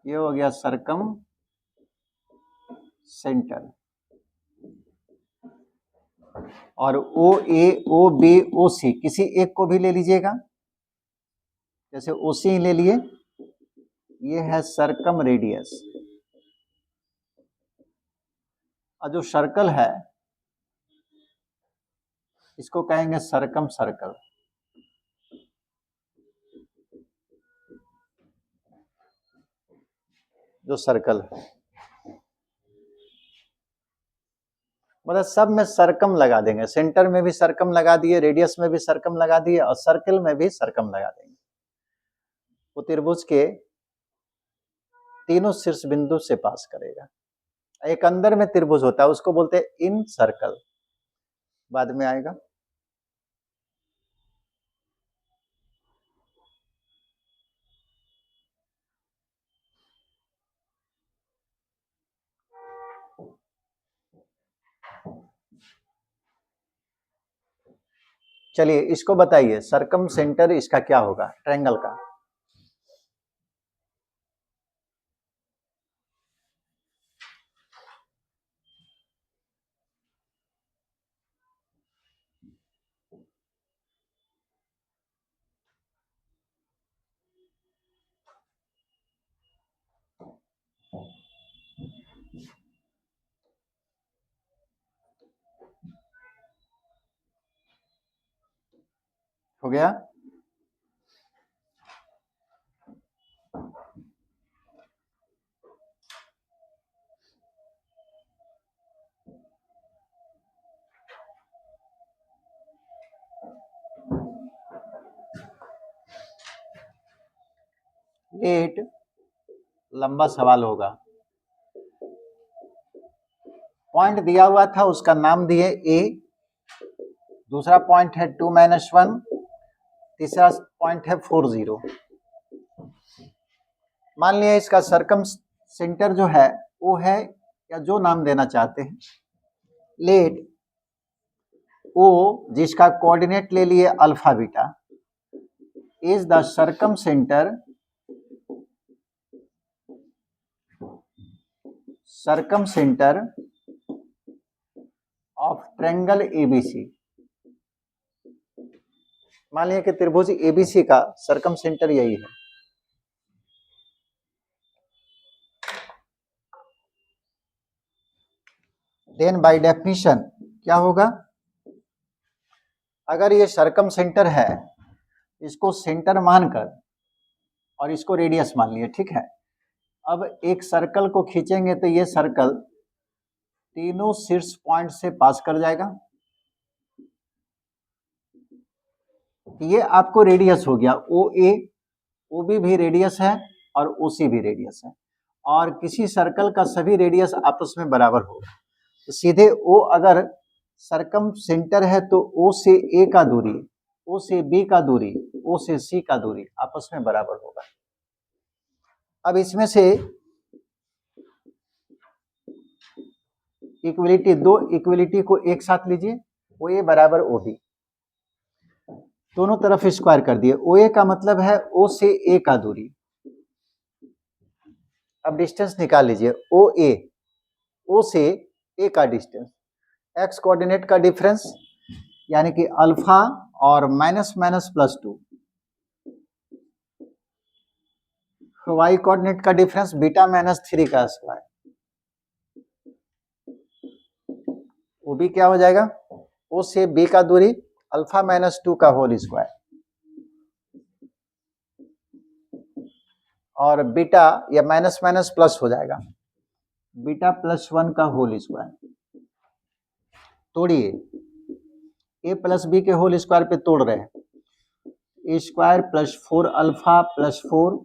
ये हो गया सरकम सेंटर, और ओ ए ओ बी ओ सी किसी एक को भी ले लीजिएगा, जैसे ओ सी ले लिए, ये है सरकम रेडियस। और जो सर्कल है इसको कहेंगे सरकम सर्कल। जो सर्कल है मतलब सब में सरकम लगा देंगे, सेंटर में भी सरकम लगा दिए, रेडियस में भी सरकम लगा दिए और सर्कल में भी सरकम लगा देंगे। वो त्रिभुज के तीनों शीर्ष बिंदु से पास करेगा। एक अंदर में त्रिभुज होता है उसको बोलते हैं इन सर्कल, बाद में आएगा। चलिए इसको बताइए, सरकम सेंटर इसका क्या होगा, ट्रायंगल का। हो गया। ये एक लंबा सवाल होगा। पॉइंट दिया हुआ था उसका नाम दिए ए, दूसरा पॉइंट है 2 - 1, तीसरा पॉइंट है 4 0। मान लिया इसका सरकम सेंटर जो है वो है, या जो नाम देना चाहते हैं, लेट ओ जिसका कोऑर्डिनेट ले लिए alpha beta is the circumcentre of triangle ABC. मान लिया कि त्रिभुज एबीसी का सरकम सेंटर यही है। देन बाय डेफिनेशन क्या होगा, अगर ये सरकम सेंटर है, इसको सेंटर मानकर और इसको रेडियस मान लिए, ठीक है। अब एक सर्कल को खींचेंगे तो ये सर्कल तीनों शीर्ष पॉइंट से पास कर जाएगा। ये आपको रेडियस हो गया, ओ ए, ओ बी भी रेडियस है और ओ सी भी रेडियस है, और किसी सर्कल का सभी रेडियस आपस में बराबर होगा। तो सीधे ओ अगर सरकम सेंटर है तो ओ से ए का दूरी, ओ से बी का दूरी, ओ से सी का दूरी आपस में बराबर होगा। अब इसमें से इक्वलिटी, दो इक्वलिटी को एक साथ लीजिए, ओ ए बराबर ओ बी, दोनों तरफ स्क्वायर कर दिए। ओ ए का मतलब है ओ से ए का दूरी। अब डिस्टेंस निकाल लीजिए, ओ ए, ओ से ए का डिस्टेंस, एक्स कोऑर्डिनेट का डिफरेंस यानी कि अल्फा और minus minus plus 2, y coordinate का डिफरेंस बीटा माइनस 3 का स्क्वायर, वो भी क्या हो जाएगा, ओ से बी का दूरी अल्फा माइनस 2 का होल स्क्वायर, और बीटा या माइनस माइनस प्लस हो जाएगा, बीटा प्लस 1 का होल स्क्वायर। तोड़िए, ए प्लस बी के होल स्क्वायर पे तोड़ रहे हैं, a square plus 4 alpha plus 4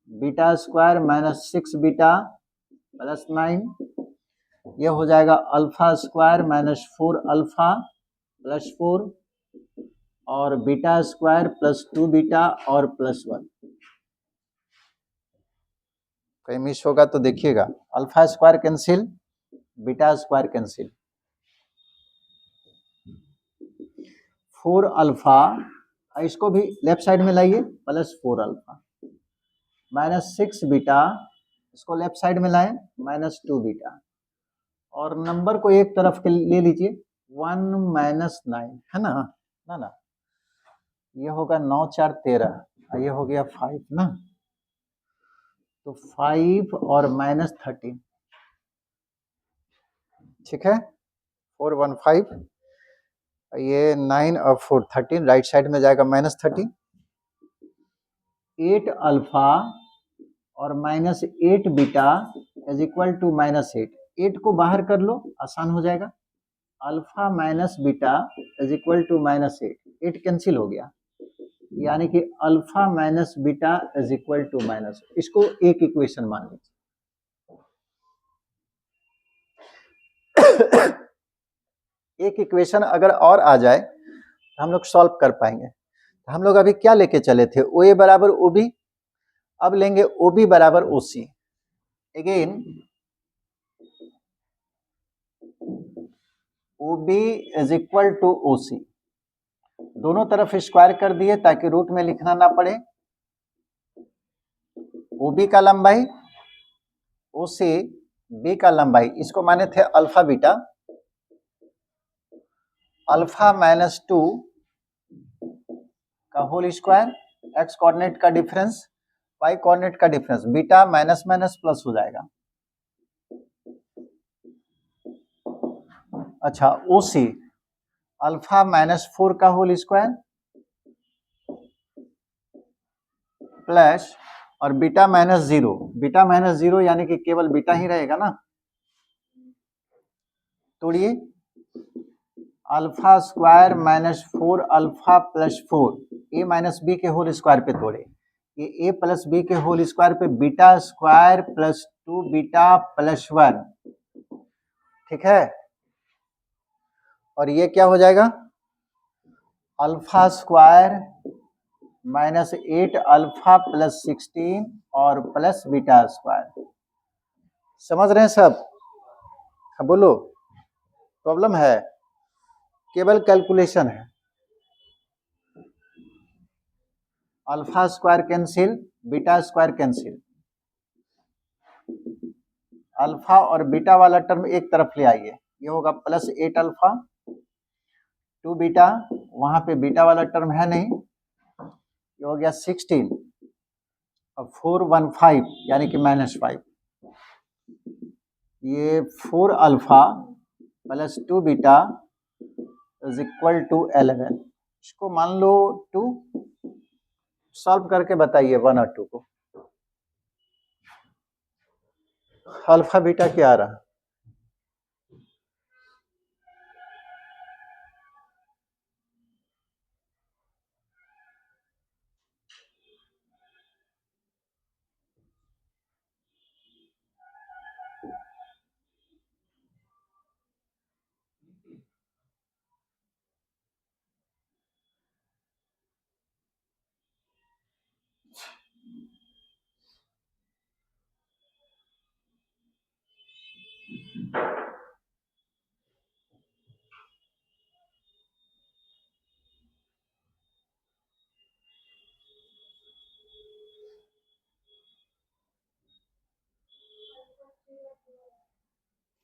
beta square minus 6 beta plus 9, यह हो जाएगा alpha square minus 4 alpha plus 4 और बीटा स्क्वायर प्लस 2 बीटा और प्लस 1। कहीं मिस होगा तो देखिएगा, alpha square cancel, beta square cancel, 4 alpha, इसको भी लेफ्ट साइड में लाइए, प्लस 4 अल्फा माइनस 6 बीटा, इसको लेफ्ट साइड में लाएं, माइनस 2 बीटा, और नंबर को एक तरफ के ले लीजिए, 1 माइनस 9 है ना, ना ये होगा 9 4 13, ये हो गया 5 ना, तो 5 और माइनस 13, ठीक है, 4 1 5, ये 9 और 4 13, राइट साइड में जाएगा माइनस 13, 8 अल्फा और minus 8 beta is equal to minus 8, 8 को बाहर कर लो, आसान हो जाएगा, alpha minus beta is equal to minus 8, 8 cancel हो गया, यानी कि alpha minus beta is equal to minus, इसको एक इक्वेशन मान लीजिए। एक इक्वेशन अगर और आ जाए तो हम लोग सॉल्व कर पाएंगे। हम लोग अभी क्या लेके चले थे, ओ ए बराबर ओ बी, अब लेंगे ओ बी बराबर O C. Again O B is equal to O C, दोनों तरफ स्क्वायर कर दिए ताकि रूट में लिखना ना पड़े, ओ बी का लंबाई, ओ सी बी का लंबाई, इसको माने थे अल्फा बीटा, अल्फा माइनस 2 का होल स्क्वायर, एक्स कोऑर्डिनेट का डिफरेंस, वाई कोऑर्डिनेट का difference, beta minus minus plus हो जाएगा। अच्छा, ओ सी अल्फा माइनस 4 का होल स्क्वायर प्लस और बीटा माइनस 0, बीटा माइनस 0 यानी कि केवल बीटा ही रहेगा ना, तोड़िए, alpha square minus 4 alpha plus 4, a minus b के होल स्क्वायर पे तोड़े, ये ए प्लस बी के होल स्क्वायर पे beta square plus 2 beta plus 1, ठीक है, और ये क्या हो जाएगा, alpha square minus 8 alpha plus 16 और प्लस बीटा स्क्वायर। समझ रहे हैं सब? हाँ बोलो, प्रॉब्लम है? केवल कैलकुलेशन है, alpha square cancel, beta square cancel, alpha और बीटा वाला टर्म एक तरफ ले आइए, ये होगा प्लस 8 अल्फा 2 बीटा, वहां पे बीटा वाला टर्म है नहीं, ये हो गया 16 और 4 1 5 यानी कि माइनस 5, ये 4 alpha plus 2 beta is equal to 11, इसको मान लो 2, सॉल्व करके बताइए 1 और 2 को, अल्फा बीटा क्या आ रहा,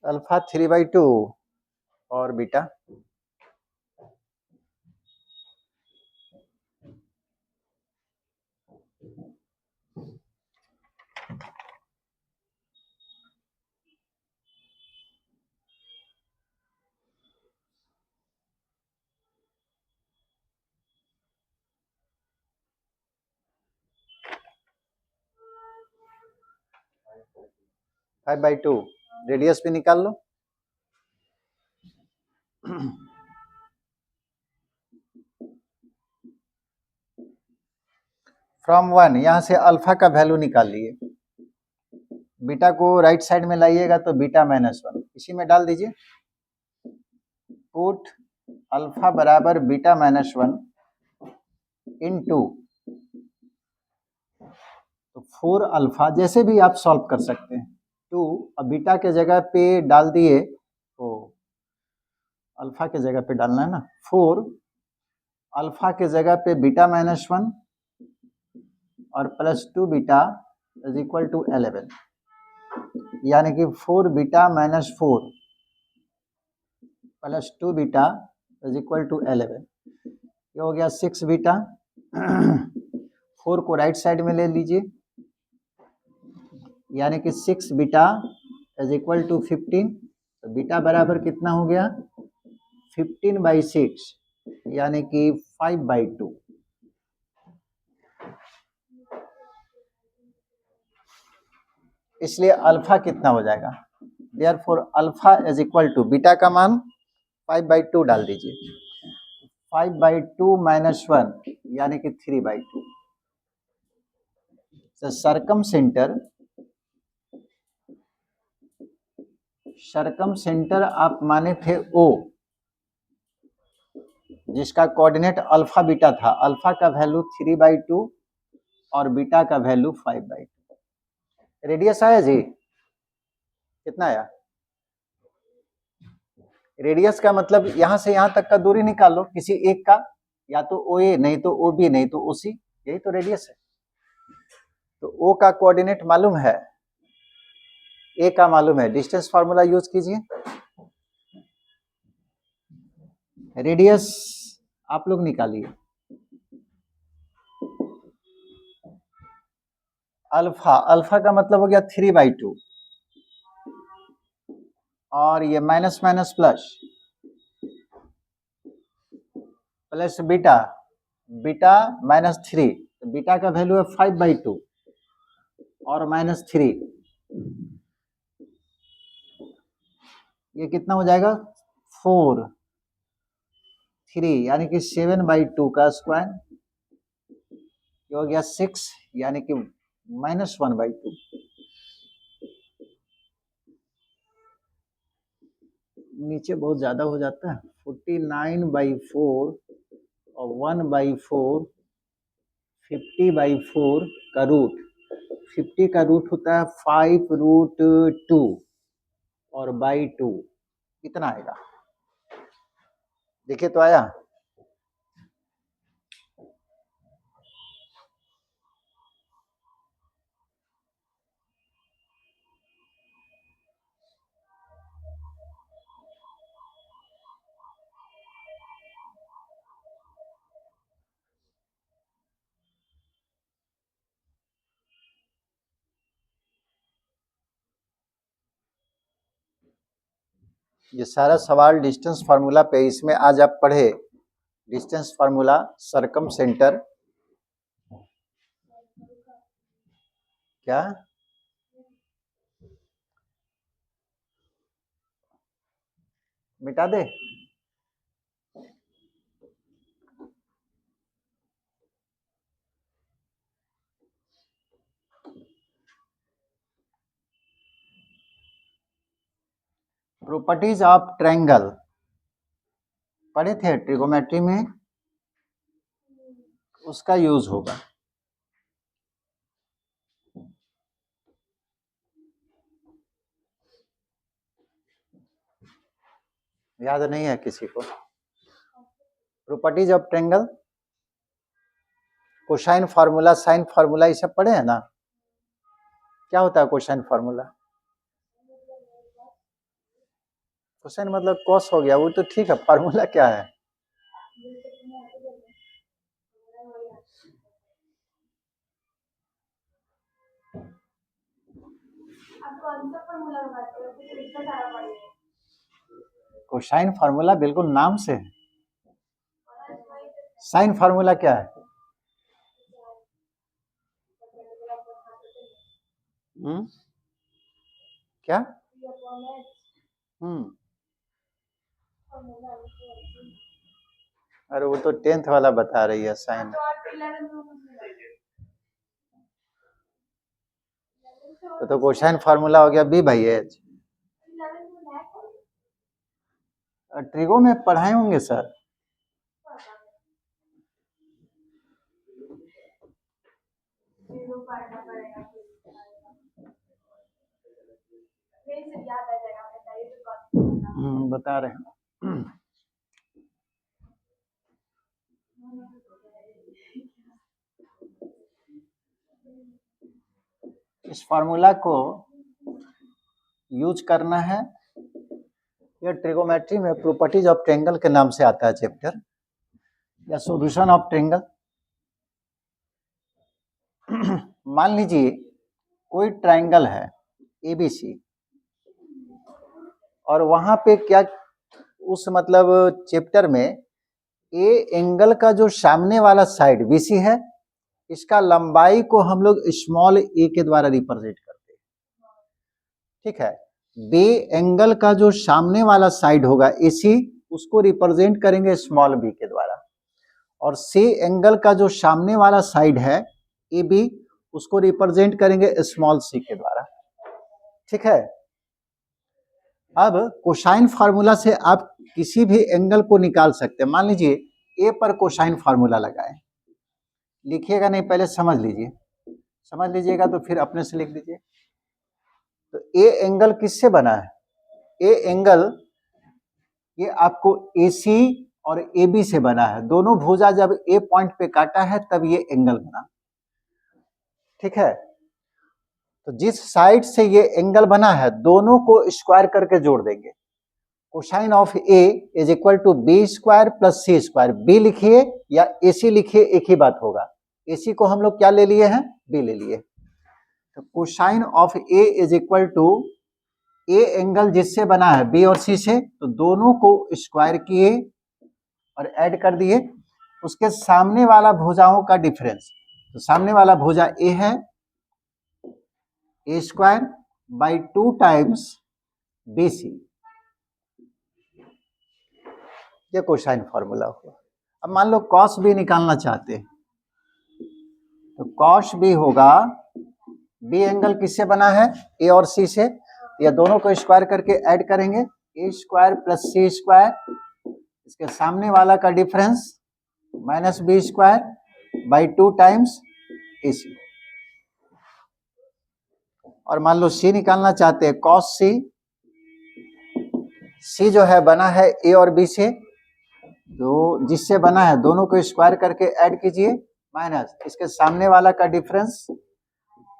अल्फा 3/2 और बीटा 5/2 रेडियस भी निकाल लो। फ्रॉम 1 यहां से अल्फा का वैल्यू निकाल लिए, बीटा को राइट साइड में लाइएगा तो बीटा -1 इसी में डाल दीजिए। पुट अल्फा बराबर बीटा -1 इनटू, तो 4 अल्फा, जैसे भी आप सॉल्व कर सकते हैं, 2 अब बीटा के जगह पे डाल दिए तो अल्फा के जगह पे डालना है ना, 4 अल्फा के जगह पे बीटा -1 और +2 बीटा इज इक्वल टू 11, यानी कि 4 beta -4 +2 beta is equal to 11, ये हो गया 6 बीटा। 4 को राइट साइड में ले लीजिए, यानी कि 6 बीटा इज इक्वल टू 15, तो बीटा बराबर कितना हो गया 15/6, यानी कि 5/2। इसलिए अल्फा कितना हो जाएगा, therefore alpha is equal to beta का मान 5/2 डाल दीजिए, 5/2 -1 यानी कि 3/2। सरकम सेंटर आप माने थे O, जिसका कोऑर्डिनेट अल्फा बीटा था, अल्फा का वैल्यू 3/2 और बीटा का वैल्यू 5/2। रेडियस आया जी, कितना आया? रेडियस का मतलब यहां से यहां तक का दूरी निकाल लो किसी एक का, या तो OA नहीं तो OB नहीं तो OC, यही तो रेडियस है। तो O का कोऑर्डिनेट मालूम है, A का मालूम है, डिस्टेंस फार्मूला यूज कीजिए। रेडियस आप लोग निकालिए, अल्फा, अल्फा का मतलब हो गया 3/2 और ये minus minus plus beta, beta -3, तो बीटा का वैल्यू है 5/2 और -3, ये कितना हो जाएगा 4 3, यानी कि 7/2 का स्क्वायर, ये हो गया 6, यानी कि -1/2। नीचे बहुत ज्यादा हो जाता है, 49/4 और 1/4, 50/4 का रूट, 50 का रूट होता है 5√2 और /2, कितना आएगा देखिए तो आया। ये सारा सवाल डिस्टेंस फार्मूला पे, इसमें आज आप पढ़े डिस्टेंस फार्मूला, सरकम सेंटर, क्या मिटा दे, प्रॉपर्टीज ऑफ ट्रायंगल पढ़े थे ट्रिगोमेट्री में, उसका यूज होगा। याद नहीं है किसी को? Properties of triangle, cosine formula, sine formula, ये सब पढ़े हैं ना? क्या होता है कोसाइन फार्मूला? कोसाइन मतलब कॉस हो गया, वो तो ठीक है, फार्मूला क्या है? कोसाइन फार्मूला बिल्कुल नाम से है। साइन फार्मूला क्या है? क्या? अरे वो तो 10th वाला बता रही है साइन। तो कोसाइन फार्मूला हो गया बी बाई एच। ट्रिगो में पढ़ाए होंगे सर। बता रहे हैं। इस फार्मूला को यूज करना है। यह ट्रिगोमेट्री में प्रॉपर्टीज ऑफ ट्रायंगल के नाम से आता है चैप्टर, या सॉल्यूशन ऑफ ट्रायंगल। मान लीजिए कोई ट्रायंगल है एबीसी, और वहां पे क्या उस मतलब चैप्टर में ए एंगल का जो सामने वाला साइड बीसी है, इसका लंबाई को हम लोग स्मॉल ए के द्वारा रिप्रेजेंट करते हैं। ठीक है, बी एंगल का जो सामने वाला साइड होगा एसी, उसको रिप्रेजेंट करेंगे स्मॉल बी के द्वारा, और सी एंगल का जो सामने वाला साइड है ए बी, उसको रिप्रेजेंट करेंगे स्मॉल सी के द्वारा। ठीक है, अब कोसाइन फार्मूला से आप किसी भी एंगल को निकाल सकते हैं। मान लीजिए ए पर कोसाइन फार्मूला लगाएं, लिखिएगा नहीं, पहले समझ लीजिए, समझ लीजिएगा तो फिर अपने से लिख दीजिए। तो ए एंगल किससे बना है? ए एंगल ये आपको AC और AB से बना है। दोनों भुजा जब ए पॉइंट पे काटा है तब ये एंगल बना। ठीक है, तो जिस साइड से ये एंगल बना है दोनों को स्क्वायर करके जोड़ देंगे। Cosine of A is equal to B square plus C square. B लिखिए या AC लिखिए, एक ही बात होगा। AC को हम लोग क्या ले लिए हैं? बी ले लिए। तो cosine of A is equal to A angle जिससे बना है बी और सी से, तो दोनों को स्क्वायर किए और ऐड कर दिए। उसके सामने वाला भुजाओं का डिफरेंस, तो सामने वाला भुजा ए है, a square by 2 times B c. ये कोसाइन फॉर्मूला हुआ। अब मान लो कॉस बी निकालना चाहते हैं, तो कॉस बी होगा, बी एंगल किससे बना है? ए और सी से, या दोनों को स्क्वायर करके ऐड करेंगे, a square plus C square, इसके सामने वाला का difference minus b square by 2 times a c. और मान लो सी निकालना चाहते हैं, कॉस सी, सी जो है बना है ए और बी से, तो जिससे बना है दोनों को स्क्वायर करके ऐड कीजिए, माइनस इसके सामने वाला का difference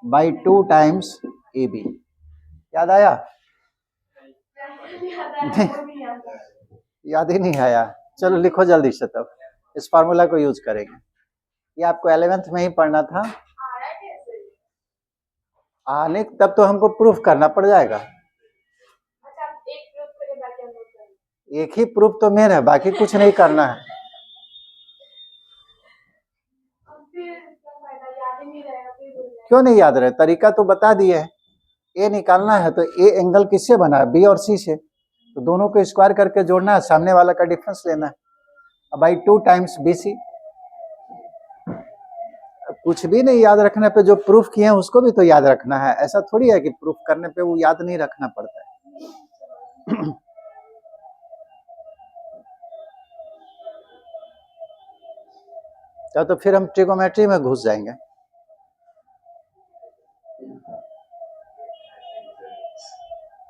by 2 times A B. याद आया? याद ही नहीं आया? चलो लिखो जल्दी से, तब इस फार्मूला को यूज करेंगे। ये आपको 11th में ही पढ़ना था। आने तब तो हमको प्रूफ करना पड़ जाएगा। एक ही प्रूफ तो मेन है, बाकी कुछ नहीं करना है। क्यों नहीं याद रहे? तरीका तो बता दिए है। ए निकालना है तो ए एंगल किससे बना है? बी और सी से, तो दोनों को स्क्वायर करके जोड़ना है, सामने वाला का डिफरेंस लेना है बाई 2 टाइम्स बी सी। कुछ भी नहीं याद रखने पे जो प्रूफ किए हैं उसको भी तो याद रखना है। ऐसा थोड़ी है कि प्रूफ करने पे वो याद नहीं रखना पड़ता है। तो फिर हम ट्रिगोमेट्री में घुस जाएंगे।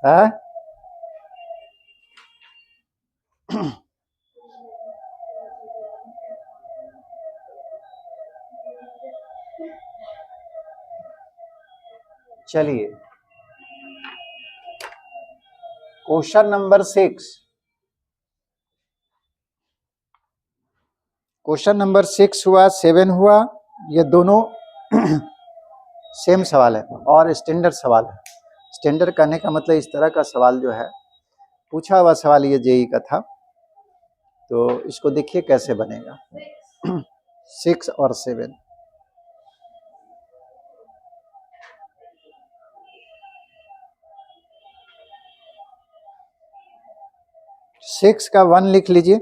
है? चलिए, क्वेश्चन नंबर 6। क्वेश्चन नंबर 6 हुआ, 7 हुआ, ये दोनों सेम सवाल है और स्टैंडर्ड सवाल है। स्टैंडर्ड करने का मतलब इस तरह का सवाल जो है, पूछा हुआ सवाल ये जेई का था, तो इसको देखिए कैसे बनेगा। 6 और 7। 6 का 1 लिख लीजिए।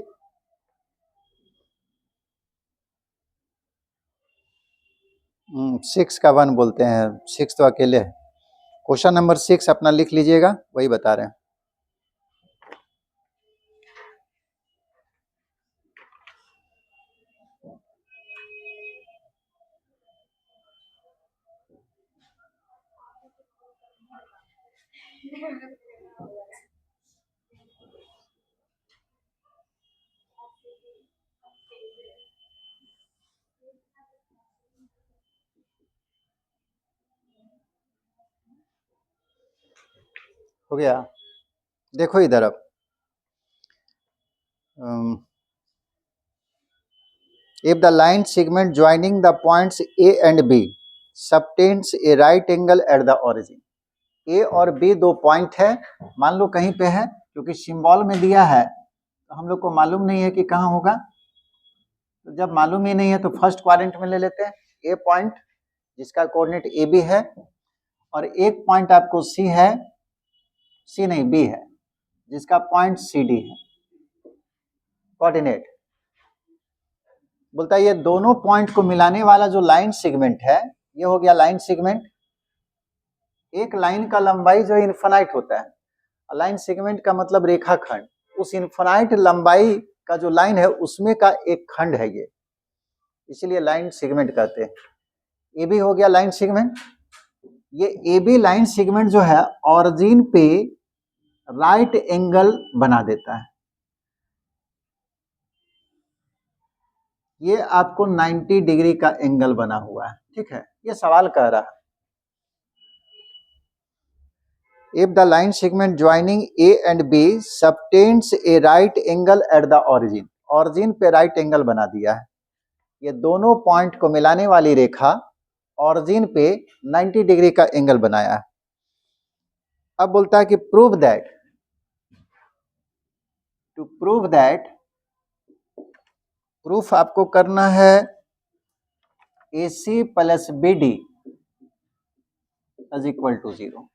सिक्स का 1 बोलते हैं, 6 तो अकेले है। क्वेश्चन नंबर 6 अपना लिख लीजिएगा, वही बता रहे हैं। हो गया, देखो इधर अब। If the line segment joining the points A and B subtends a right angle at the origin. A और बी दो पॉइंट है, मान लो कहीं पे है, क्योंकि सिंबल में दिया है तो हम लोग को मालूम नहीं है कि कहाँ होगा। तो जब मालूम ही नहीं है तो फर्स्ट क्वाड्रेंट में ले लेते हैं ए पॉइंट, जिसका कोऑर्डिनेट ए बी है, और एक पॉइंट आपको सी है, सी नहीं बी है, जिसका पॉइंट सी डी है। कोऑर्डिनेट बोलता है ये दोनों पॉइंट को मिलाने वाला जो लाइन सेगमेंट है, ये हो गया लाइन सेगमेंट। एक लाइन का लंबाई जो इनफाइनाइट होता है, लाइन सेगमेंट का मतलब रेखाखंड, उस इनफाइनाइट लंबाई का जो लाइन है उसमें का एक खंड है ये, इसलिए लाइन सेगमेंट कहते हैं। ए बी हो गया लाइन सेगमेंट। ये ए बी लाइन सेगमेंट जो है ऑरिजिन पे राइट एंगल बना देता है। ये आपको 90 डिग्री का एंगल बना हुआ है, ठीक है। ये सवाल कह रहा है if the line segment joining A and B subtends a right angle at the origin, origin पे राइट एंगल बना दिया है। ये दोनों पॉइंट को मिलाने वाली रेखा ऑरिजिन पे 90 डिग्री का एंगल बनाया है। अब बोलता है कि prove that, to prove that, proof आपको करना है AC plus BD is equal to 0,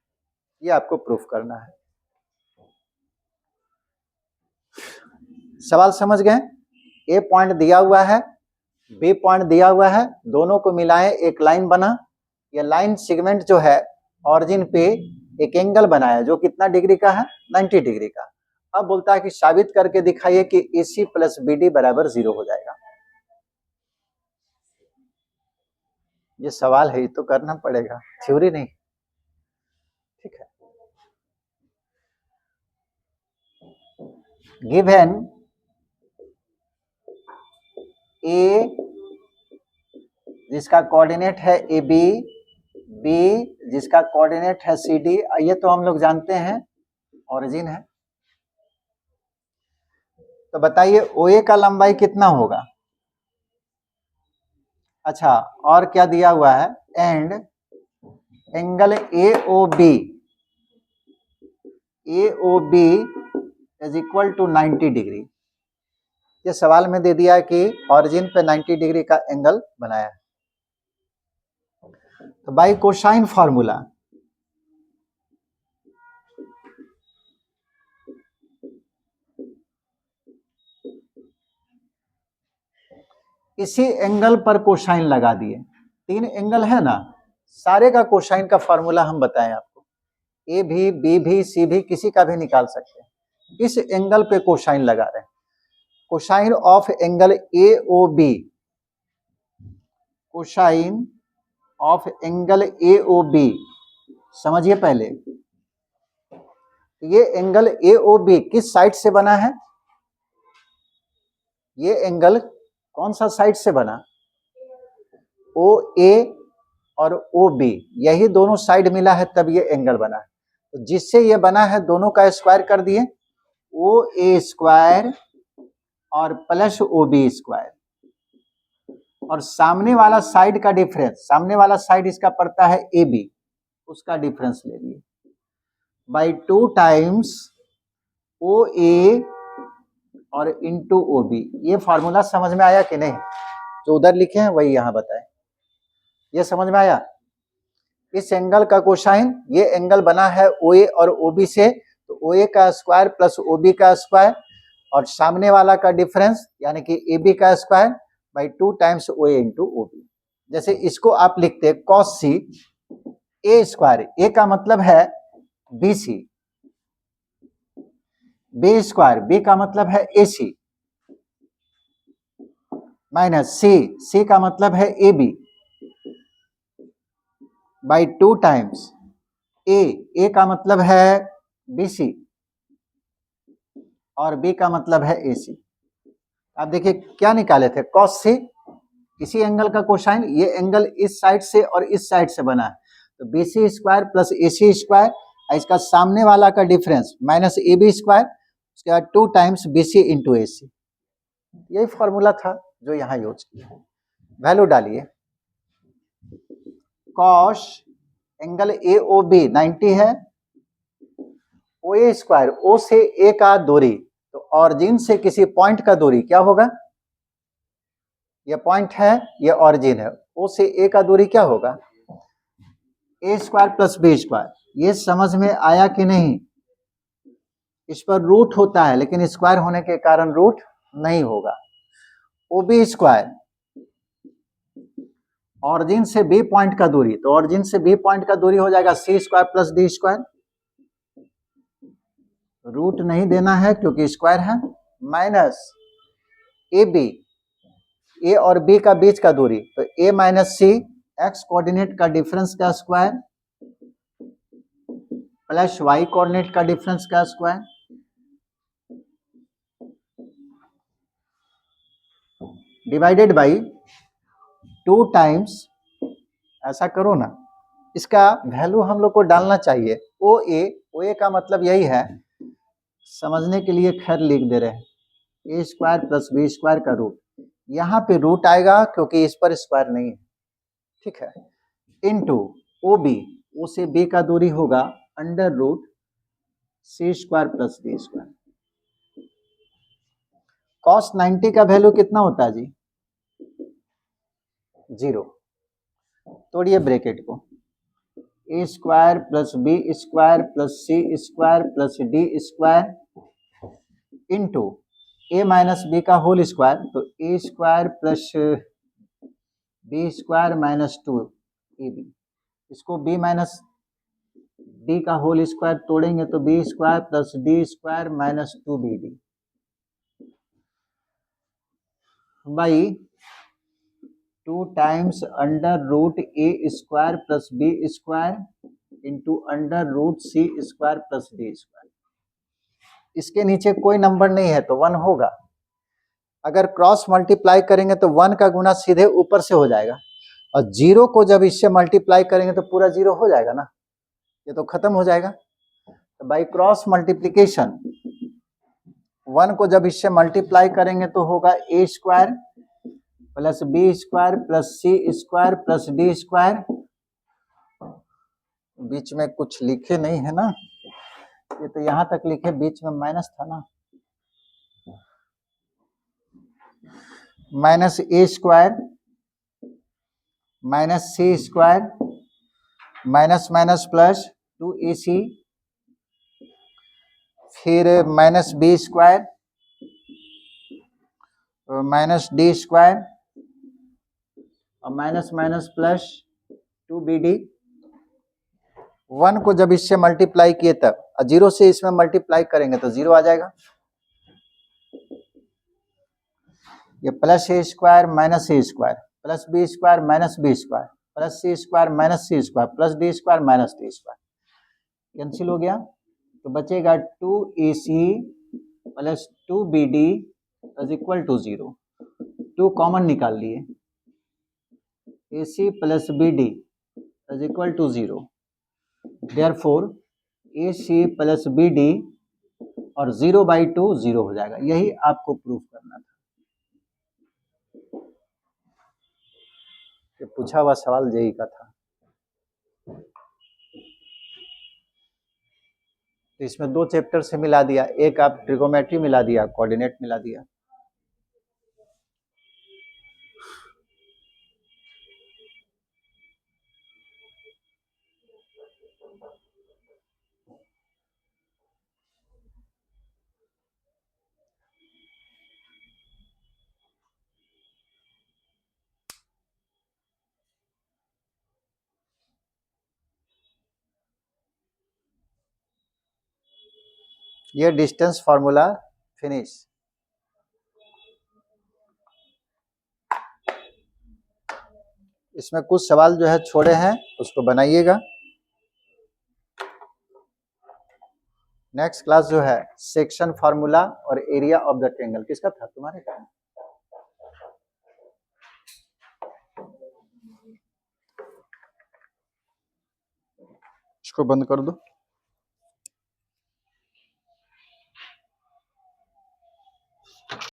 ये आपको प्रूफ करना है। सवाल समझ गए? ए पॉइंट दिया हुआ है, बी पॉइंट दिया हुआ है, दोनों को मिलाएं एक लाइन बना। ये लाइन सेगमेंट जो है ऑरिजिन पे एक एंगल बनाया जो कितना डिग्री का है, 90 डिग्री का। अब बोलता है कि साबित करके दिखाइए कि AC प्लस BD बराबर 0 हो जाएगा। ये सवाल है, ये तो करना पड़ेगा, थ्योरी नहीं, ठीक है। गिवन ए जिसका कोऑर्डिनेट है AB, बी जिसका कोऑर्डिनेट है CD, ये तो हम लोग जानते हैं ऑरिजिन है। तो बताइए OA का लंबाई कितना होगा? अच्छा, और क्या दिया हुआ है? And angle AOB is equal to 90 degree. ये सवाल में दे दिया कि ऑरिजिन पे 90 डिग्री का एंगल बनाया है। तो बाय कोसाइन फार्मूला इसी एंगल पर कोसाइन लगा दिए। 3 एंगल है ना, सारे का कोसाइन का फार्मूला हम बताएं आपको, ए भी, बी भी, सी भी, किसी का भी निकाल सकते हैं। इस एंगल पे कोसाइन लगा रहे हैं। Cosine of angle AOB, cosine of angle AOB समझिए पहले, ये एंगल AOB किस साइड से बना है? ये एंगल कौन सा साइड से बना? OA और OB, यही दोनों साइड मिला है तब ये एंगल बना है। तो जिससे ये बना है दोनों का स्क्वायर कर दिए, OA स्क्वायर और प्लस OB स्क्वायर, और सामने वाला साइड का डिफरेंस, सामने वाला साइड इसका पड़ता है AB, उसका डिफरेंस ले लिए बाई 2 टाइम्स OA और इंटू OB। ये फॉर्मूला समझ में आया कि नहीं? जो उधर लिखे हैं वही यहाँ बताएं। ये समझ में आया? इस एंगल का कोसाइन, ये एंगल बना है OA और OB से, तो OA का स्क्वायर प्लस OB का स्क्वायर और सामने वाला का डिफरेंस यानी कि ए बी का square by 2 times O A into O B. जैसे इसको आप लिखते हैं कॉस सी ए स्क्वायर, ए का मतलब है B C, B square B का मतलब है ए सी, माइनस सी, सी का मतलब है ए बी बाई 2 टाइम्स ए का मतलब है बी सी और बी का मतलब है ए सी। आप देखिए क्या निकाले थे, कॉस सी, इसी एंगल का कोसाइन, ये एंगल इस साइड से और इस साइड से बना है, तो B C square plus A C square, इसका सामने वाला का difference minus A B square, उसके बाद 2 times B C into A C. यही फॉर्मूला था जो यहाँ यूज किया। वैल्यू डालिए, cos angle A O B 90 है, ओ ए स्क्वायर, ओ से ए का दूरी, तो ऑरिजिन से किसी पॉइंट का दूरी क्या होगा, ये पॉइंट है, ये ऑरिजिन है, ओ से ए का दूरी क्या होगा, a square plus b square. ये समझ में आया कि नहीं? इस पर रूट होता है लेकिन स्क्वायर होने के कारण रूट नहीं होगा। ओ बी स्क्वायर, ऑरिजिन से बी पॉइंट का दूरी, तो ऑरिजिन से बी पॉइंट का दूरी हो जाएगा c square plus d square, root नहीं देना है क्योंकि स्क्वायर है, माइनस ए बी, ए और बी का बीच का दूरी, तो ए माइनस सी, एक्स कोऑर्डिनेट का डिफरेंस का स्क्वायर प्लस वाई कोऑर्डिनेट का डिफरेंस का स्क्वायर, डिवाइडेड बाई 2 टाइम्स, ऐसा करो ना, इसका वैल्यू हम लोग को डालना चाहिए, ओ ए का मतलब यही है, समझने के लिए खैर लिख दे रहे हैं, a square plus b square का रूट, यहाँ पे रूट आएगा क्योंकि इस पर स्क्वायर नहीं है, ठीक है, इनटू ओ बी, ओ से बी का दूरी होगा under root c square plus d square. Cos 90 का वैल्यू कितना होता है जी, 0, तोड़िए ब्रैकेट को, a square plus b square plus C square plus d square into a minus b का होल स्क्वायर, तो a square plus b square minus 2 a b, इसको b minus d का होल स्क्वायर तोड़ेंगे तो b square plus d square minus 2 b d by 2 times under root a square plus b square into under root c square plus d square. इसके नीचे कोई number नहीं है तो 1 होगा, अगर क्रॉस मल्टीप्लाई करेंगे तो 1 का गुना सीधे ऊपर से हो जाएगा, और 0 को जब इससे मल्टीप्लाई करेंगे तो पूरा 0 हो जाएगा ना, ये तो खत्म हो जाएगा। तो बाई क्रॉस मल्टीप्लीकेशन 1 को जब इससे मल्टीप्लाई करेंगे तो होगा a square plus b square plus C square plus d square, बीच में कुछ लिखे नहीं है ना, ये तो यहाँ तक लिखे, बीच में माइनस था ना, minus a square minus c square minus minus plus 2ac, फिर minus b square minus d square और माइनस माइनस प्लस 2bd। 1 को जब इससे मल्टीप्लाई किए तब, और 0 से इसमें मल्टीप्लाई करेंगे तो 0 आ जाएगा, ये plus a square minus a square plus b square minus b square plus C square minus c square plus d square minus d square cancel हो गया, तो बचेगा 2ac plus 2bd is equal to 0, 2 common निकाल लिए, ac plus bd is equal to 0, therefore ac plus bd और 0/2 0 हो जाएगा। यही आपको प्रूफ करना था, ये पूछा हुआ सवाल जेई का था। तो इसमें 2 चैप्टर से मिला दिया, एक आप ट्रिगोमेट्री मिला दिया, कोऑर्डिनेट मिला दिया। ये डिस्टेंस फार्मूला फिनिश। इसमें कुछ सवाल जो है छोड़े हैं, उसको बनाइएगा। नेक्स्ट क्लास जो है सेक्शन फार्मूला और एरिया ऑफ द ट्रायंगल, किसका था? तुम्हारे का। इसको बंद कर दो।